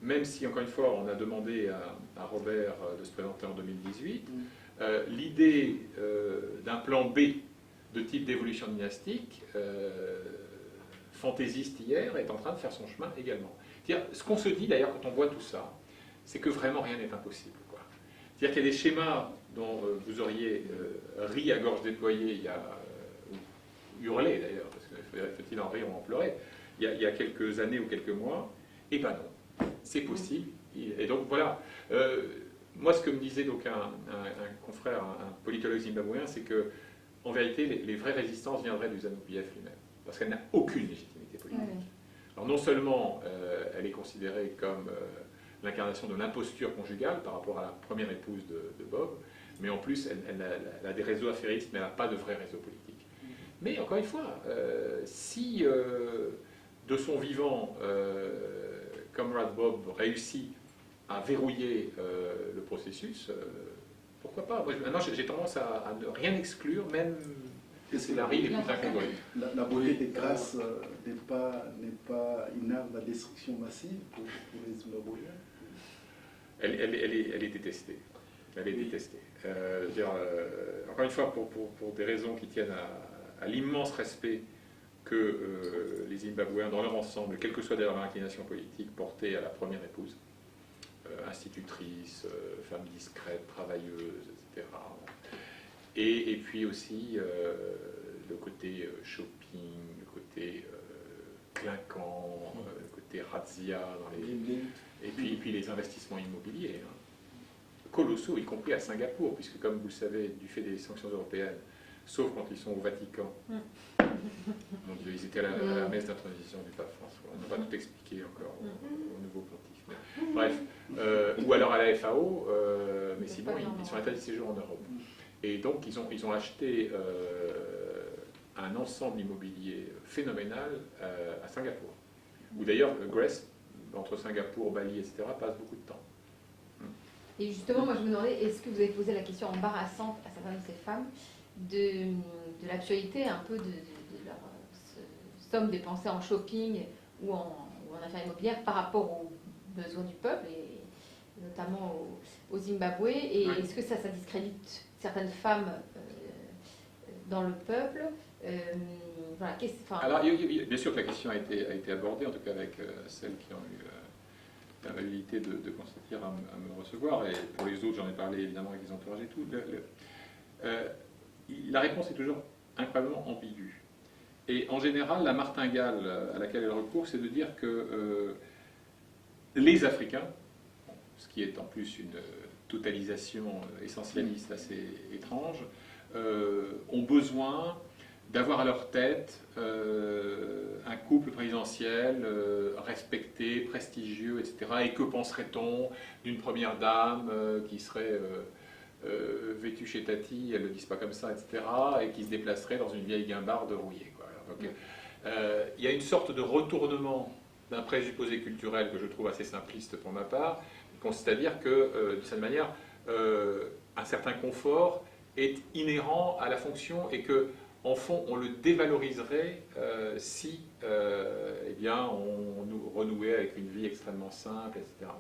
même si encore une fois on a demandé à Robert de se présenter en 2018, l'idée d'un plan B de type d'évolution dynastique, fantaisiste hier, est en train de faire son chemin également. Ce qu'on se dit d'ailleurs quand on voit tout ça, c'est que vraiment rien n'est impossible. C'est-à-dire qu'il y a des schémas dont vous auriez ri à gorge déployée, ou hurlé d'ailleurs, parce que faut-il en rire ou en pleurer, il y a quelques années ou quelques mois, et ben non, c'est possible, Et donc voilà. Moi, ce que me disait donc un confrère, un politologue zimbabwéen, c'est que en vérité, les vraies résistances viendraient du ZANU-PF lui-même, parce qu'elle n'a aucune légitimité politique. Ouais. Alors non seulement elle est considérée comme l'incarnation de l'imposture conjugale par rapport à la première épouse de Bob, mais en plus elle a des réseaux affairistes, mais elle n'a pas de vrai réseau politique. Mais encore une fois, si de son vivant, Comrade Bob réussit à verrouiller le processus, pourquoi pas? Moi, maintenant, j'ai tendance à ne rien exclure, même Est-ce que scénarii les plus incongrus. la beauté des grâces n'est pas une arme à destruction massive pour les Zimbabwéens? Elle est détestée. Elle est détestée. Je veux dire, encore une fois, pour des raisons qui tiennent à l'immense respect que les Zimbabwéens, dans leur ensemble, quelle que soit d'ailleurs leur inclination politique, portaient à la première épouse, institutrice, femme discrète, travailleuse, etc. Et puis aussi le côté shopping, le côté clinquant, le côté razzia, et puis les investissements immobiliers, hein, colossaux, y compris à Singapour, puisque comme vous le savez, du fait des sanctions européennes, sauf quand ils sont au Vatican, donc ils étaient à la messe d'intronisation du pape François, on n'a pas tout expliqué encore au nouveau pontife. Mais, bref, ou alors à la FAO, mais sinon ils sont états de séjour en Europe. Et donc ils ont acheté un ensemble immobilier phénoménal à Singapour, où d'ailleurs Grace, entre Singapour, Bali, etc., passe beaucoup de temps. Et justement, moi je me demandais, est-ce que vous avez posé la question embarrassante à certaines de ces femmes de l'actualité un peu de leur somme dépensée en shopping ou en affaires immobilières par rapport aux besoins du peuple, et notamment au Zimbabwe, et Oui. est-ce que ça discrédite certaines femmes dans le peuple? Voilà, Alors, bien sûr que la question a été abordée, en tout cas avec celles qui ont eu l'amabilité de consentir à me recevoir, et pour les autres, j'en ai parlé évidemment avec les entourages et tout. La réponse est toujours incroyablement ambiguë. Et en général, la martingale à laquelle elle recourt, c'est de dire que les Africains, ce qui est en plus une totalisation essentialiste assez étrange, ont besoin d'avoir à leur tête un couple présidentiel respecté, prestigieux, etc. Et que penserait-on d'une première dame qui serait vêtue chez Tati, elles ne le disent pas comme ça, etc., et qui se déplacerait dans une vieille guimbarde rouillée, quoi. Donc, il y a une sorte de retournement d'un présupposé culturel que je trouve assez simpliste pour ma part, qui consiste à dire que, d'une certaine manière, un certain confort est inhérent à la fonction et que, en fond, on le dévaloriserait si eh bien, on renouait avec une vie extrêmement simple, etc.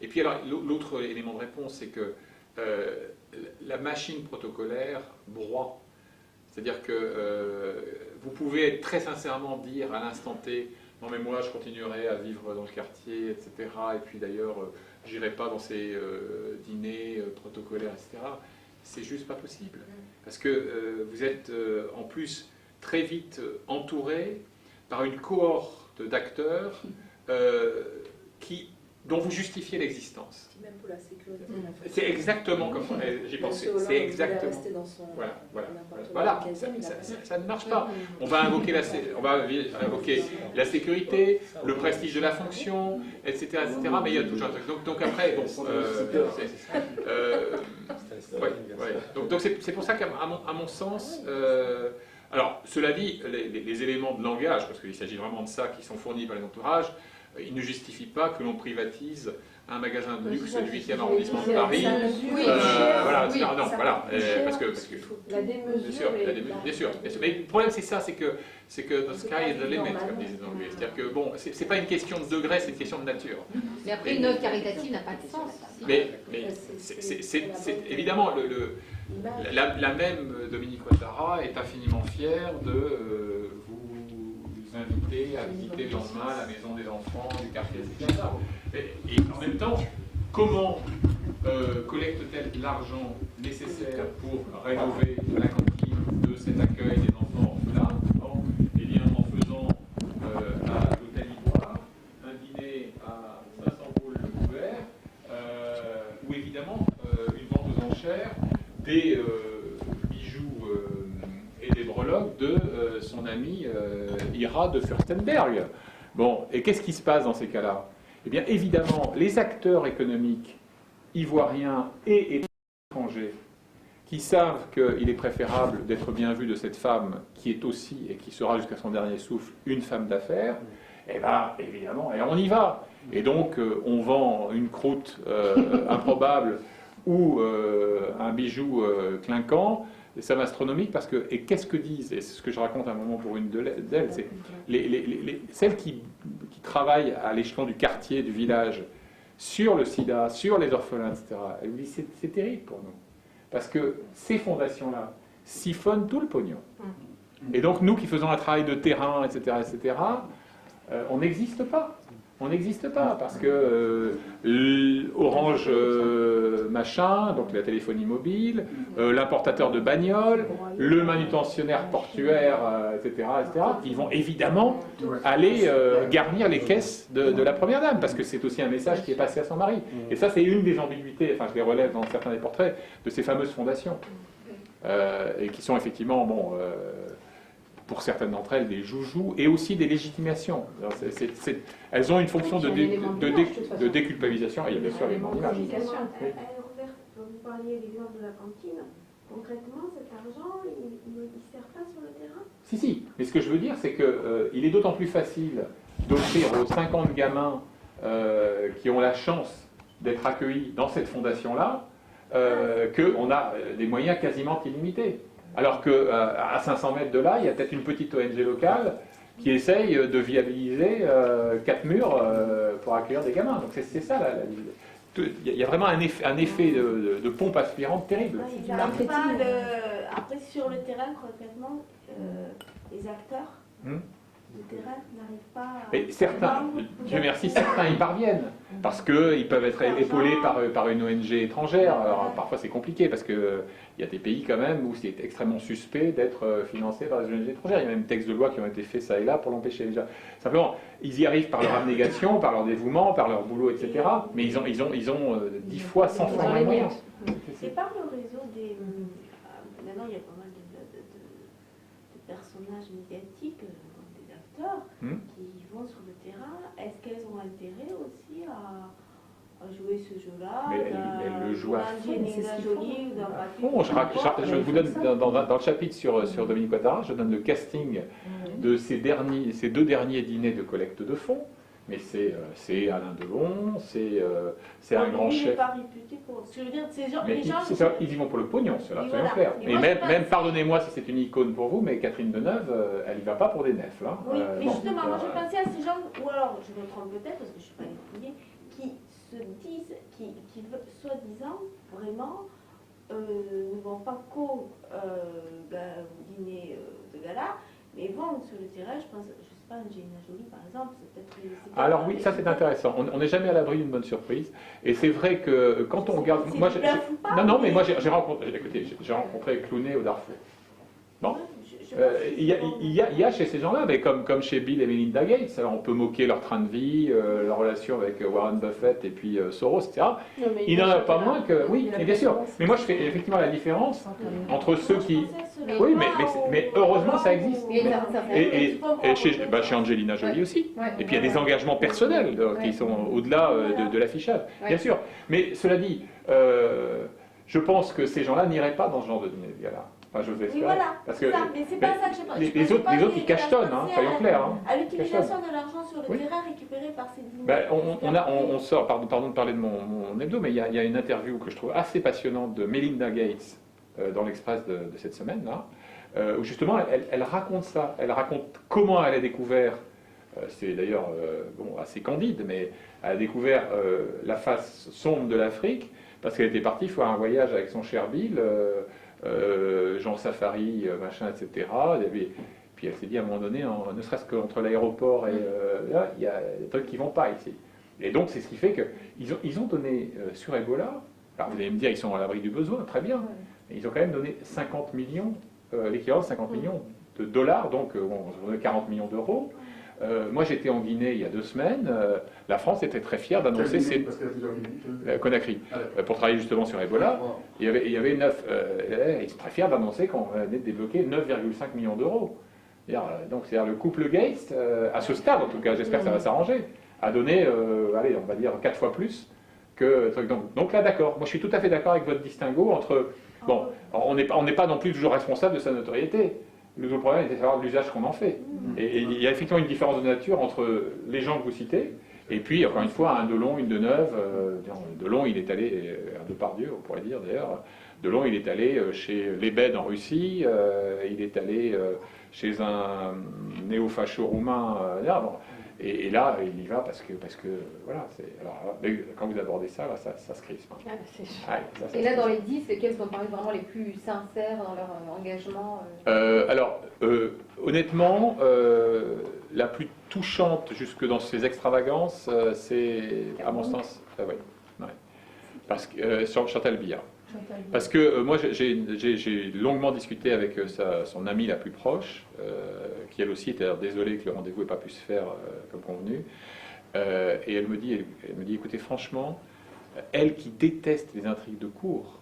Et puis alors, l'autre élément de réponse, c'est que la machine protocolaire broie. C'est-à-dire que vous pouvez très sincèrement dire à l'instant T, non mais moi je continuerai à vivre dans le quartier, etc. Et puis d'ailleurs, j'irai pas dans ces dîners protocolaires, etc. C'est juste pas possible. Parce que vous êtes en plus très vite entouré par une cohorte d'acteurs dont vous justifiez l'existence. Même pour la sécurité. C'est exactement comme j'y pensais. C'est exactement. Voilà. Ça ne marche pas. On va invoquer la sécurité, le prestige de la fonction, etc., etc. Mais il y a toujours un truc. Donc après, bon. Donc c'est pour ça qu'à mon sens. Alors, cela dit, les éléments de langage, parce qu'il s'agit vraiment de ça qui sont fournis par les entourages, ils ne justifient pas que l'on privatise un magasin de luxe du 8e arrondissement de Paris. Voilà, non, voilà, parce que la démesure, bien sûr. Mais le problème c'est ça, c'est que the sky is the limit, comme disent les Anglais. C'est-à-dire que bon, c'est pas une question de degré, c'est une question de nature. Mais après, une œuvre caritative n'a pas de sens. Mais c'est évidemment la même Dominique Ouattara est infiniment fière de vous inviter à visiter le lendemain la maison des enfants, du quartier, etc. Et en même temps, comment collecte-t-elle l'argent nécessaire pour rénover la cantine de cet accueil des enfants orphelins? Eh bien, en faisant à l'hôtel Ivoire un dîner à 500 boules le couvert, des bijoux et des breloques de son ami Ira de Furstenberg. Bon, et qu'est-ce qui se passe dans ces cas-là? Eh bien, évidemment, les acteurs économiques ivoiriens et étrangers qui savent qu'il est préférable d'être bien vu de cette femme qui est aussi, et qui sera jusqu'à son dernier souffle, une femme d'affaires, eh bien, évidemment, et on y va. Et donc, on vend une croûte improbable ou un bijou clinquant, des sommes astronomiques, parce que, et qu'est-ce que disent, et c'est ce que je raconte à un moment pour une d'elles, c'est celles qui travaillent à l'échelon du quartier, du village, sur le sida, sur les orphelins, etc., elles me disent c'est terrible pour nous. Parce que ces fondations-là siphonnent tout le pognon. Et donc, nous qui faisons un travail de terrain, etc., on n'existe pas. On n'existe pas parce que Orange machin, donc la téléphonie mobile, l'importateur de bagnoles, le manutentionnaire portuaire, etc., ils vont évidemment aller garnir les caisses de la première dame parce que c'est aussi un message qui est passé à son mari. Et ça, c'est une des ambiguïtés, enfin je les relève dans certains des portraits, de ces fameuses fondations. Et qui sont effectivement, bon, pour certaines d'entre elles, des joujoux et aussi des légitimations. Alors, elles ont une fonction de déculpabilisation et il y a bien sûr l'élément d'image. Robert, vous parliez l'exemple de la cantine. Concrètement, cet argent, il ne sert pas sur le terrain? Si. Mais ce que je veux dire, c'est qu'il est d'autant plus facile d'offrir aux 50 gamins qui ont la chance d'être accueillis dans cette fondation-là qu'on a des moyens quasiment illimités. Alors qu'à 500 mètres de là, il y a peut-être une petite ONG locale qui essaye de viabiliser 4 murs pour accueillir des gamins. Donc c'est ça, il y a vraiment un effet de pompe aspirante terrible. Après, sur le terrain, concrètement, les acteurs du terrain n'arrivent pas à... Et certains, Dieu merci, certains y parviennent, parce qu'ils peuvent être épaulés par une ONG étrangère. Alors parfois c'est compliqué, parce qu'il y a des pays quand même où c'est extrêmement suspect d'être financé par des ONG étrangères. Il y a même des textes de loi qui ont été faits ça et là pour l'empêcher déjà. Simplement, ils y arrivent par leur abnégation, par leur dévouement, par leur boulot, etc. Mais ils ont 10 fois, 100 fois moins de moyens. Et par le réseau des... Maintenant, il y a pas mal de personnages médiatiques, des acteurs, qui vont sur le terrain. Est-ce qu'elles ont intérêt aussi à jouer ce jeu-là? Mais elles le jouent à fond. Je vous donne, dans le chapitre sur Dominique Ouattara, je donne le casting de ces 2 derniers dîners de collecte de fonds. Mais c'est Alain Delon, c'est un grand chef. Il n'est pas réputé pour... Ce que je veux dire, les gens... Ils y vont pour le pognon, cela, soyons clairs. Et même pardonnez-moi si c'est une icône pour vous, mais Catherine Deneuve, elle n'y va pas pour des nefs. Là. Oui, mais justement, moi je pensais à ces gens, ou alors je me trompe peut-être, parce que je ne suis pas étudiée, qui se disent, qui soi-disant, vraiment, ne vont pas qu'au dîner de gala, mais vont sur le terrain, je pense... Angelina Jolie, par exemple, c'est peut-être... Alors oui, ça c'est intéressant. On n'est jamais à l'abri d'une bonne surprise. Et c'est vrai que quand on regarde... Moi, mais moi j'ai rencontré Clooney au Darfour. Bon. Il y a chez ces gens-là, mais comme chez Bill et Melinda Gates, alors on peut moquer leur train de vie, leur relation avec Warren Buffett et puis Soros, etc. Il n'en a pas moins que... Oui, mais bien sûr. Mais moi je fais effectivement la différence entre ceux qui... Oui, mais heureusement ça existe. Et chez Angelina Jolie aussi. Et puis il y a des engagements personnels qui sont au-delà de l'affichage, bien sûr. Mais cela dit, je pense que ces gens-là n'iraient pas dans ce genre de dîner de gala. Enfin, j'ose espérer. Voilà, parce que mais c'est pas ça que je les autres ils cachetonnent, soyons clairs. À l'utilisation de l'argent sur le terrain récupéré par ces dîners. On sort, pardon de parler de mon hebdo, mais il y a une interview que je trouve assez passionnante de Melinda Gates dans l'Express de cette semaine-là, où justement elle raconte ça. Elle raconte comment elle a découvert, c'est d'ailleurs assez candide, mais elle a découvert la face sombre de l'Afrique, parce qu'elle était partie faire un voyage avec son cher Bill, Jean Safari, machin, etc. Puis elle s'est dit à un moment donné, ne serait-ce qu'entre l'aéroport et là, il y a des trucs qui ne vont pas ici. Et donc c'est ce qui fait qu'ils ont donné sur Ebola, alors vous allez me dire ils sont à l'abri du besoin, très bien, mais ils ont quand même donné 50 millions, l'équivalent de 50 millions de dollars, donc 40 millions d'euros, Moi, j'étais en Guinée il y a 2 semaines. La France était très fière d'annoncer ses... Parce qu'il y a plusieurs Guinées. Conakry, pour travailler justement sur Ebola. Il y avait 9... ils sont très fiers d'annoncer qu'on venait de débloquer 9,5 millions d'euros. Donc, c'est-à-dire le couple Gates, à ce stade en tout cas, j'espère que ça va s'arranger, a donné, allez, on va dire 4 fois plus que... Donc là, d'accord. Moi, je suis tout à fait d'accord avec votre distinguo entre... Bon, on n'est pas non plus toujours responsable de sa notoriété. Le problème, c'est de savoir l'usage qu'on en fait. Et il y a effectivement une différence de nature entre les gens que vous citez, et puis, encore une fois, un Delon, une Deneuve. Delon, il est allé, un Depardieu, on pourrait dire d'ailleurs, Delon, il est allé chez l'Ebed en Russie, il est allé chez un néo-facho roumain. Et là, il y va parce que voilà. Alors, quand vous abordez ça, là, ça se crispe. Et là, dans les 10, quels sont parmi vraiment les plus sincères dans leur engagement Alors, honnêtement, la plus touchante jusque dans ses extravagances, c'est, à mon sens, parce que Chantal Biya. Parce que moi, j'ai longuement discuté avec son amie la plus proche, qui elle aussi était désolée que le rendez-vous n'ait pas pu se faire comme convenu. Et elle me dit, écoutez, franchement, elle qui déteste les intrigues de cour,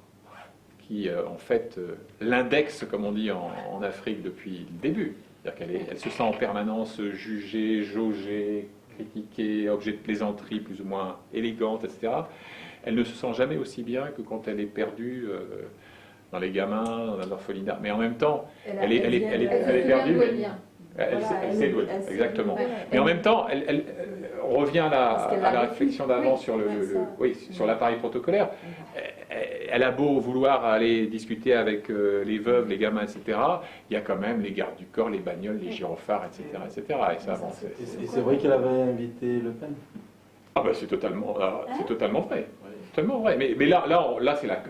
qui en fait l'index, comme on dit en Afrique depuis le début, c'est-à-dire qu'elle se sent en permanence jugée, jaugée, critiquée, objet de plaisanterie plus ou moins élégante, etc. Elle ne se sent jamais aussi bien que quand elle est perdue dans les gamins, dans l'orphelinat. Mais en même temps, elle est perdue. Elle sait d'où elle est, exactement. Mais en même temps, on revient à la réflexion d'avant sur sur l'appareil protocolaire. Elle a beau vouloir aller discuter avec les veuves, les gamins, etc. Il y a quand même les gardes du corps, les bagnoles, les gyrophares, etc., etc. Et ça avance. Et c'est vrai qu'elle avait invité Le Pen. Ah ben c'est totalement vrai. Totalement vrai. Mais là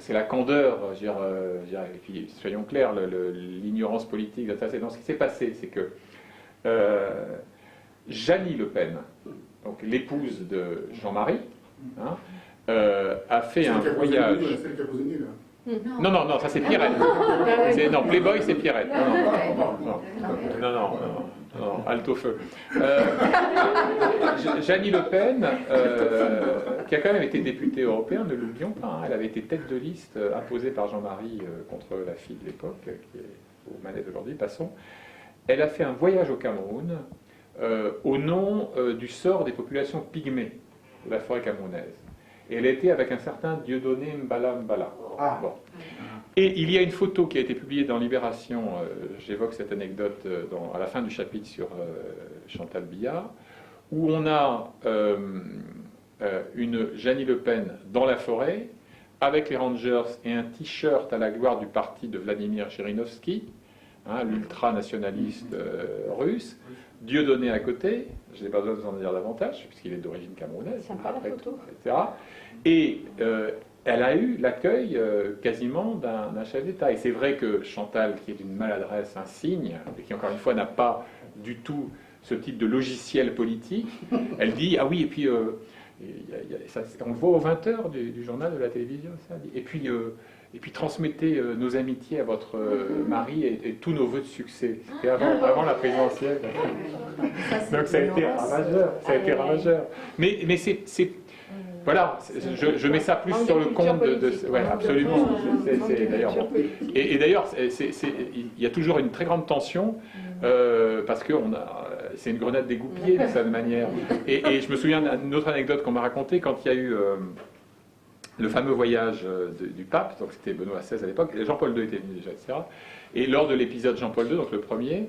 c'est la candeur, je veux dire, et puis, soyons clairs, l'ignorance politique. Non, ce qui s'est passé, c'est que Jeannie Le Pen, donc l'épouse de Jean-Marie, a fait un voyage. C'est le capote nul. Non, ça c'est Pierrette. Non, Playboy c'est Pierrette. Non, halte au feu. Jeannie Le Pen, qui a quand même été députée européenne, ne l'oublions pas, elle avait été tête de liste imposée par Jean-Marie contre la fille de l'époque, qui est aux manettes aujourd'hui, passons. Elle a fait un voyage au Cameroun au nom du sort des populations pygmées de la forêt camerounaise. Et elle était avec un certain Dieudonné Mbala Mbala. Bon. Et il y a une photo qui a été publiée dans Libération, j'évoque cette anecdote à la fin du chapitre sur Chantal Biya, où on a une Jeannie Le Pen dans la forêt, avec les Rangers et un t-shirt à la gloire du parti de Vladimir Zhirinovsky, l'ultranationaliste russe, Dieudonné à côté, je n'ai pas besoin de vous en dire davantage, puisqu'il est d'origine camerounaise, sympa la photo. etc. Et elle a eu l'accueil quasiment d'un chef d'État. Et c'est vrai que Chantal, qui est d'une maladresse insigne, et qui encore une fois n'a pas du tout ce type de logiciel politique, elle dit, ah oui, et puis, on le voit aux 20h du journal de la télévision, ça dit, et puis transmettez nos amitiés à votre mari et tous nos vœux de succès. C'était avant la présidentielle. Donc ça a été ravageur. Mais c'est voilà, je mets ça plus sur le compte de ouais, absolument. D'ailleurs, bon. Et d'ailleurs, il y a toujours une très grande tension parce que c'est une grenade dégoupillée de cette manière. Et je me souviens d'une autre anecdote qu'on m'a racontée quand il y a eu le fameux voyage du pape, donc c'était Benoît XVI à l'époque, Jean-Paul II était venu déjà, etc. Et lors de l'épisode Jean-Paul II, donc le premier,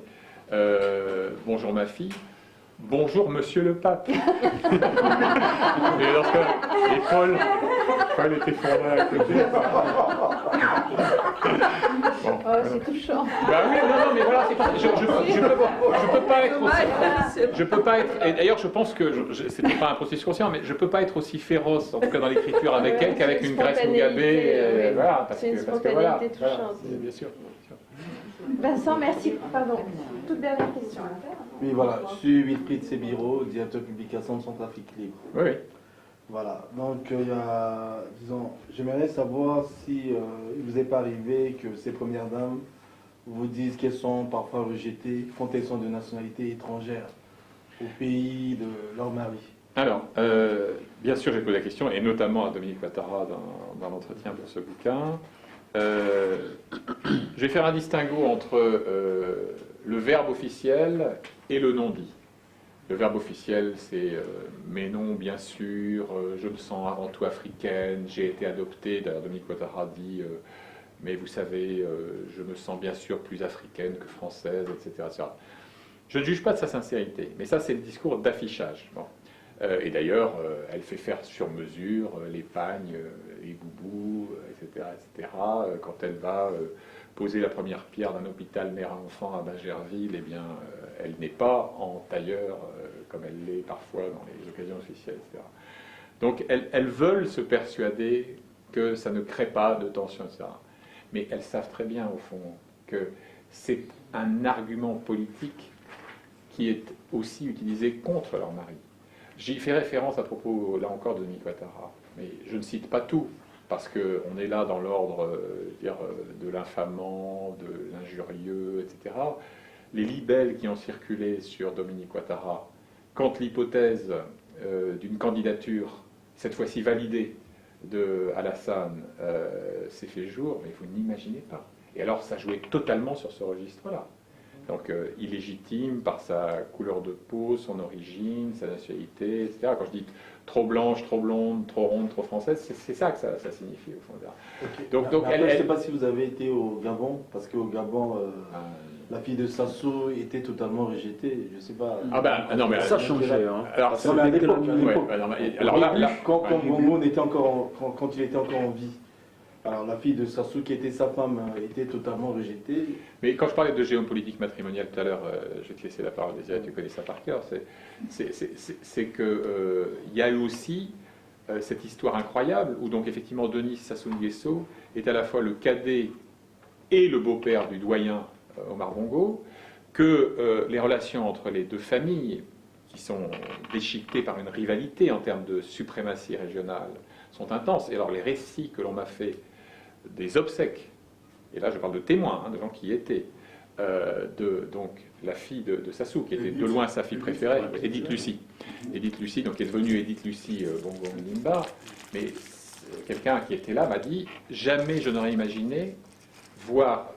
bonjour ma fille, bonjour monsieur le pape. Et lorsque Paul était fondé à côté. Bon, c'est touchant. Bah oui, non, mais voilà, je peux pas être, et d'ailleurs je pense que, c'était pas un processus conscient, mais je peux pas être aussi féroce, en tout cas dans l'écriture avec elle, qu'avec une Grace Mugabe, voilà, parce que voilà, bien sûr. Vincent, merci. Pardon, toute dernière question. Oui, voilà, je suis Wilfried Sebiro, directeur publication de Centrafrique Libre. Oui. Voilà, donc disons, j'aimerais savoir si il vous est pas arrivé que ces premières dames vous disent qu'elles sont parfois rejetées quand elles sont de nationalité étrangère. au pays de leur mari? Alors, bien sûr, j'ai posé la question, et notamment à Dominique Ouattara dans l'entretien pour ce bouquin. Je vais faire un distinguo entre le verbe officiel et le non-dit. Le verbe officiel, c'est mais non, bien sûr, je me sens avant tout africaine, j'ai été adoptée. D'ailleurs, Dominique Ouattara dit mais vous savez, je me sens bien sûr plus africaine que française, etc., etc. Je ne juge pas de sa sincérité, mais ça, c'est le discours d'affichage. Bon. Et d'ailleurs, elle fait faire sur mesure les pagnes, les boubous, etc., etc. Quand elle va poser la première pierre d'un hôpital mère-enfant à Bagerville, eh bien, elle n'est pas en tailleur comme elle l'est parfois dans les occasions officielles, etc. Donc, elles veulent se persuader que ça ne crée pas de tension, etc. Mais elles savent très bien, au fond, que c'est un argument politique qui est aussi utilisé contre leur mari. J'y fais référence à propos, là encore, de Dominique Ouattara, mais je ne cite pas tout, parce qu'on est là dans l'ordre de l'infamant, de l'injurieux, etc. Les libelles qui ont circulé sur Dominique Ouattara, quand l'hypothèse d'une candidature, cette fois-ci validée, de Alassane s'est fait jour, mais vous n'imaginez pas. Et alors, ça jouait totalement sur ce registre-là. Donc, illégitime par sa couleur de peau, son origine, sa nationalité, etc. Quand je dis trop blanche, trop blonde, trop ronde, trop française, c'est ça que ça signifie, au fond. Okay. Donc, après, je ne sais pas si vous avez été au Gabon, parce qu'au Gabon, la fille de Sassou était totalement rejetée. Je ne sais pas. Ah ben, non, mais ça a changé. Hein. Alors, c'est à l'époque. Alors là, quand Bongo était encore quand il était encore en vie. Alors la fille de Sassou, qui était sa femme, était totalement rejetée. Mais quand je parlais de géopolitique matrimoniale tout à l'heure, je vais te laisser la parole, Désiré, tu connais ça par cœur, c'est qu'il y a eu aussi cette histoire incroyable où donc effectivement Denis Sassou Nguesso est à la fois le cadet et le beau-père du doyen Omar Bongo, que les relations entre les deux familles, qui sont déchiquetées par une rivalité en termes de suprématie régionale, sont intenses. Et alors les récits que l'on m'a fait des obsèques, et là je parle de témoins, de gens qui y étaient, donc la fille de Sassou, qui était de loin sa fille préférée, Edith Lucie. Edith Lucie, donc qui est devenue Edith Lucie Bongo Ndimba, mais quelqu'un qui était là m'a dit « Jamais je n'aurais imaginé voir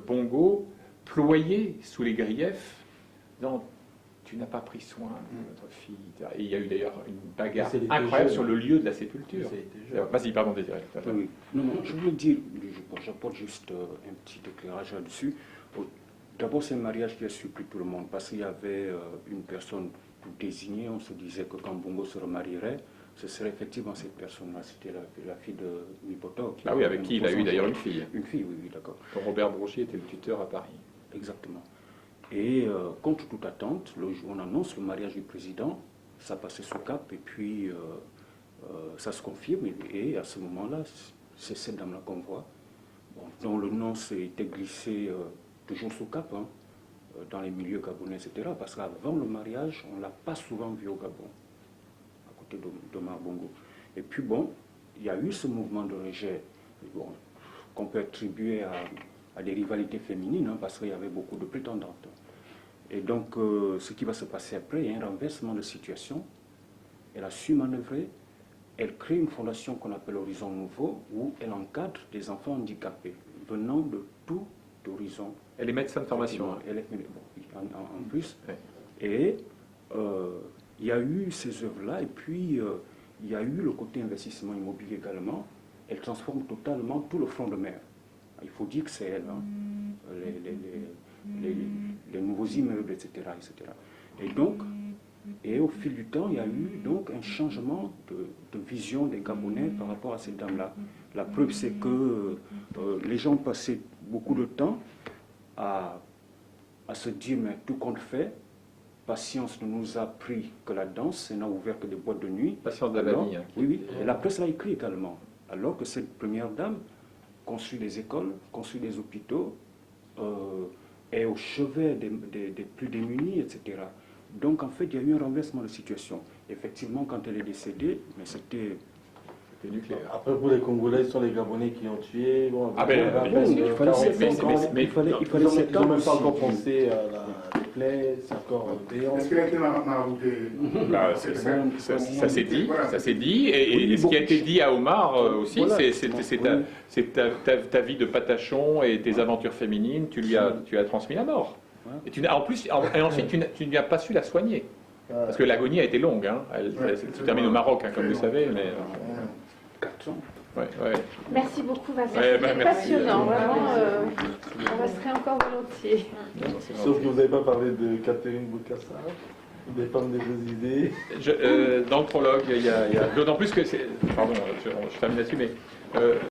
Bongo ployer sous les griefs dans tu n'as pas pris soin de notre fille. » Et il y a eu d'ailleurs une bagarre incroyable sur le lieu de la sépulture. Vas-y, pardon, Désiré. Oui. Non, je voulais dire, j'apporte juste un petit éclairage là-dessus. D'abord, c'est un mariage qui a surpris tout le monde, parce qu'il y avait une personne pour désigner. On se disait que quand Bongo se remarierait, ce serait effectivement cette personne-là. C'était la fille de Nipoto. Ah oui, avec qui il a eu d'ailleurs une fille. Une fille, oui, d'accord. Quand Robert Brogy était le tuteur à Paris. Exactement. Et contre toute attente, le jour où on annonce le mariage du président, ça passait sous cap, et puis ça se confirme. Et à ce moment-là, c'est cette dame-là qu'on voit, dont le nom s'est été glissé toujours sous cap, dans les milieux gabonais, etc. Parce qu'avant le mariage, on ne l'a pas souvent vu au Gabon, à côté d'Omar Bongo. Et puis bon, il y a eu ce mouvement de rejet, qu'on peut attribuer à des rivalités féminines, parce qu'il y avait beaucoup de prétendantes. Et donc, ce qui va se passer après, il y a un renversement de situation. Elle a su manœuvrer. Elle crée une fondation qu'on appelle Horizon Nouveau, où elle encadre des enfants handicapés, venant de tout horizon. Elle est médecin de formation. Elle est, en plus. Ouais. Et il y a eu ces œuvres-là, et puis il y a eu le côté investissement immobilier également. Elle transforme totalement tout le front de mer. Il faut dire que c'est elle, les nouveaux immeubles, etc., etc. Et donc, au fil du temps, il y a eu donc un changement de vision des Gabonais par rapport à cette dame-là. La preuve, c'est que les gens passaient beaucoup de temps à se dire, mais tout compte fait, Patience ne nous a pris que la danse, elle n'a ouvert que des boîtes de nuit. Patience Dallamy. Oui, et la presse l'a écrit également. Alors que cette première dame construit des écoles, construit des hôpitaux, est au chevet des plus démunis, etc. Donc en fait, il y a eu un renversement de situation. Effectivement, quand elle est décédée, mais c'était nucléaire. Après, pour les Congolais, ce sont les Gabonais qui ont tué. Bon, il fallait il fallait ils n'ont même pas encore pensé à la plein, c'est encore payant. Est-ce qu'il a été marabouté? Bah, ça s'est dit, ça s'est dit, et ce qui a été dit à Omar aussi, Voilà. c'est ta vie de patachon et tes aventures féminines, tu lui as transmis la mort. Et ensuite, tu ne lui as pas su la soigner. Parce que l'agonie a été longue, hein. Elle se termine au Maroc, hein, comme vous savez. Mais... 4 ans. Ouais. Merci beaucoup, Vincent. Ouais, C'était merci. passionnant, vraiment. On resterait encore volontiers. Sauf que vous n'avez pas parlé de Catherine Bokassa, des femmes des deux idées. Dans le prologue, il y a d'autant plus que c'est... Pardon, je termine là-dessus, mais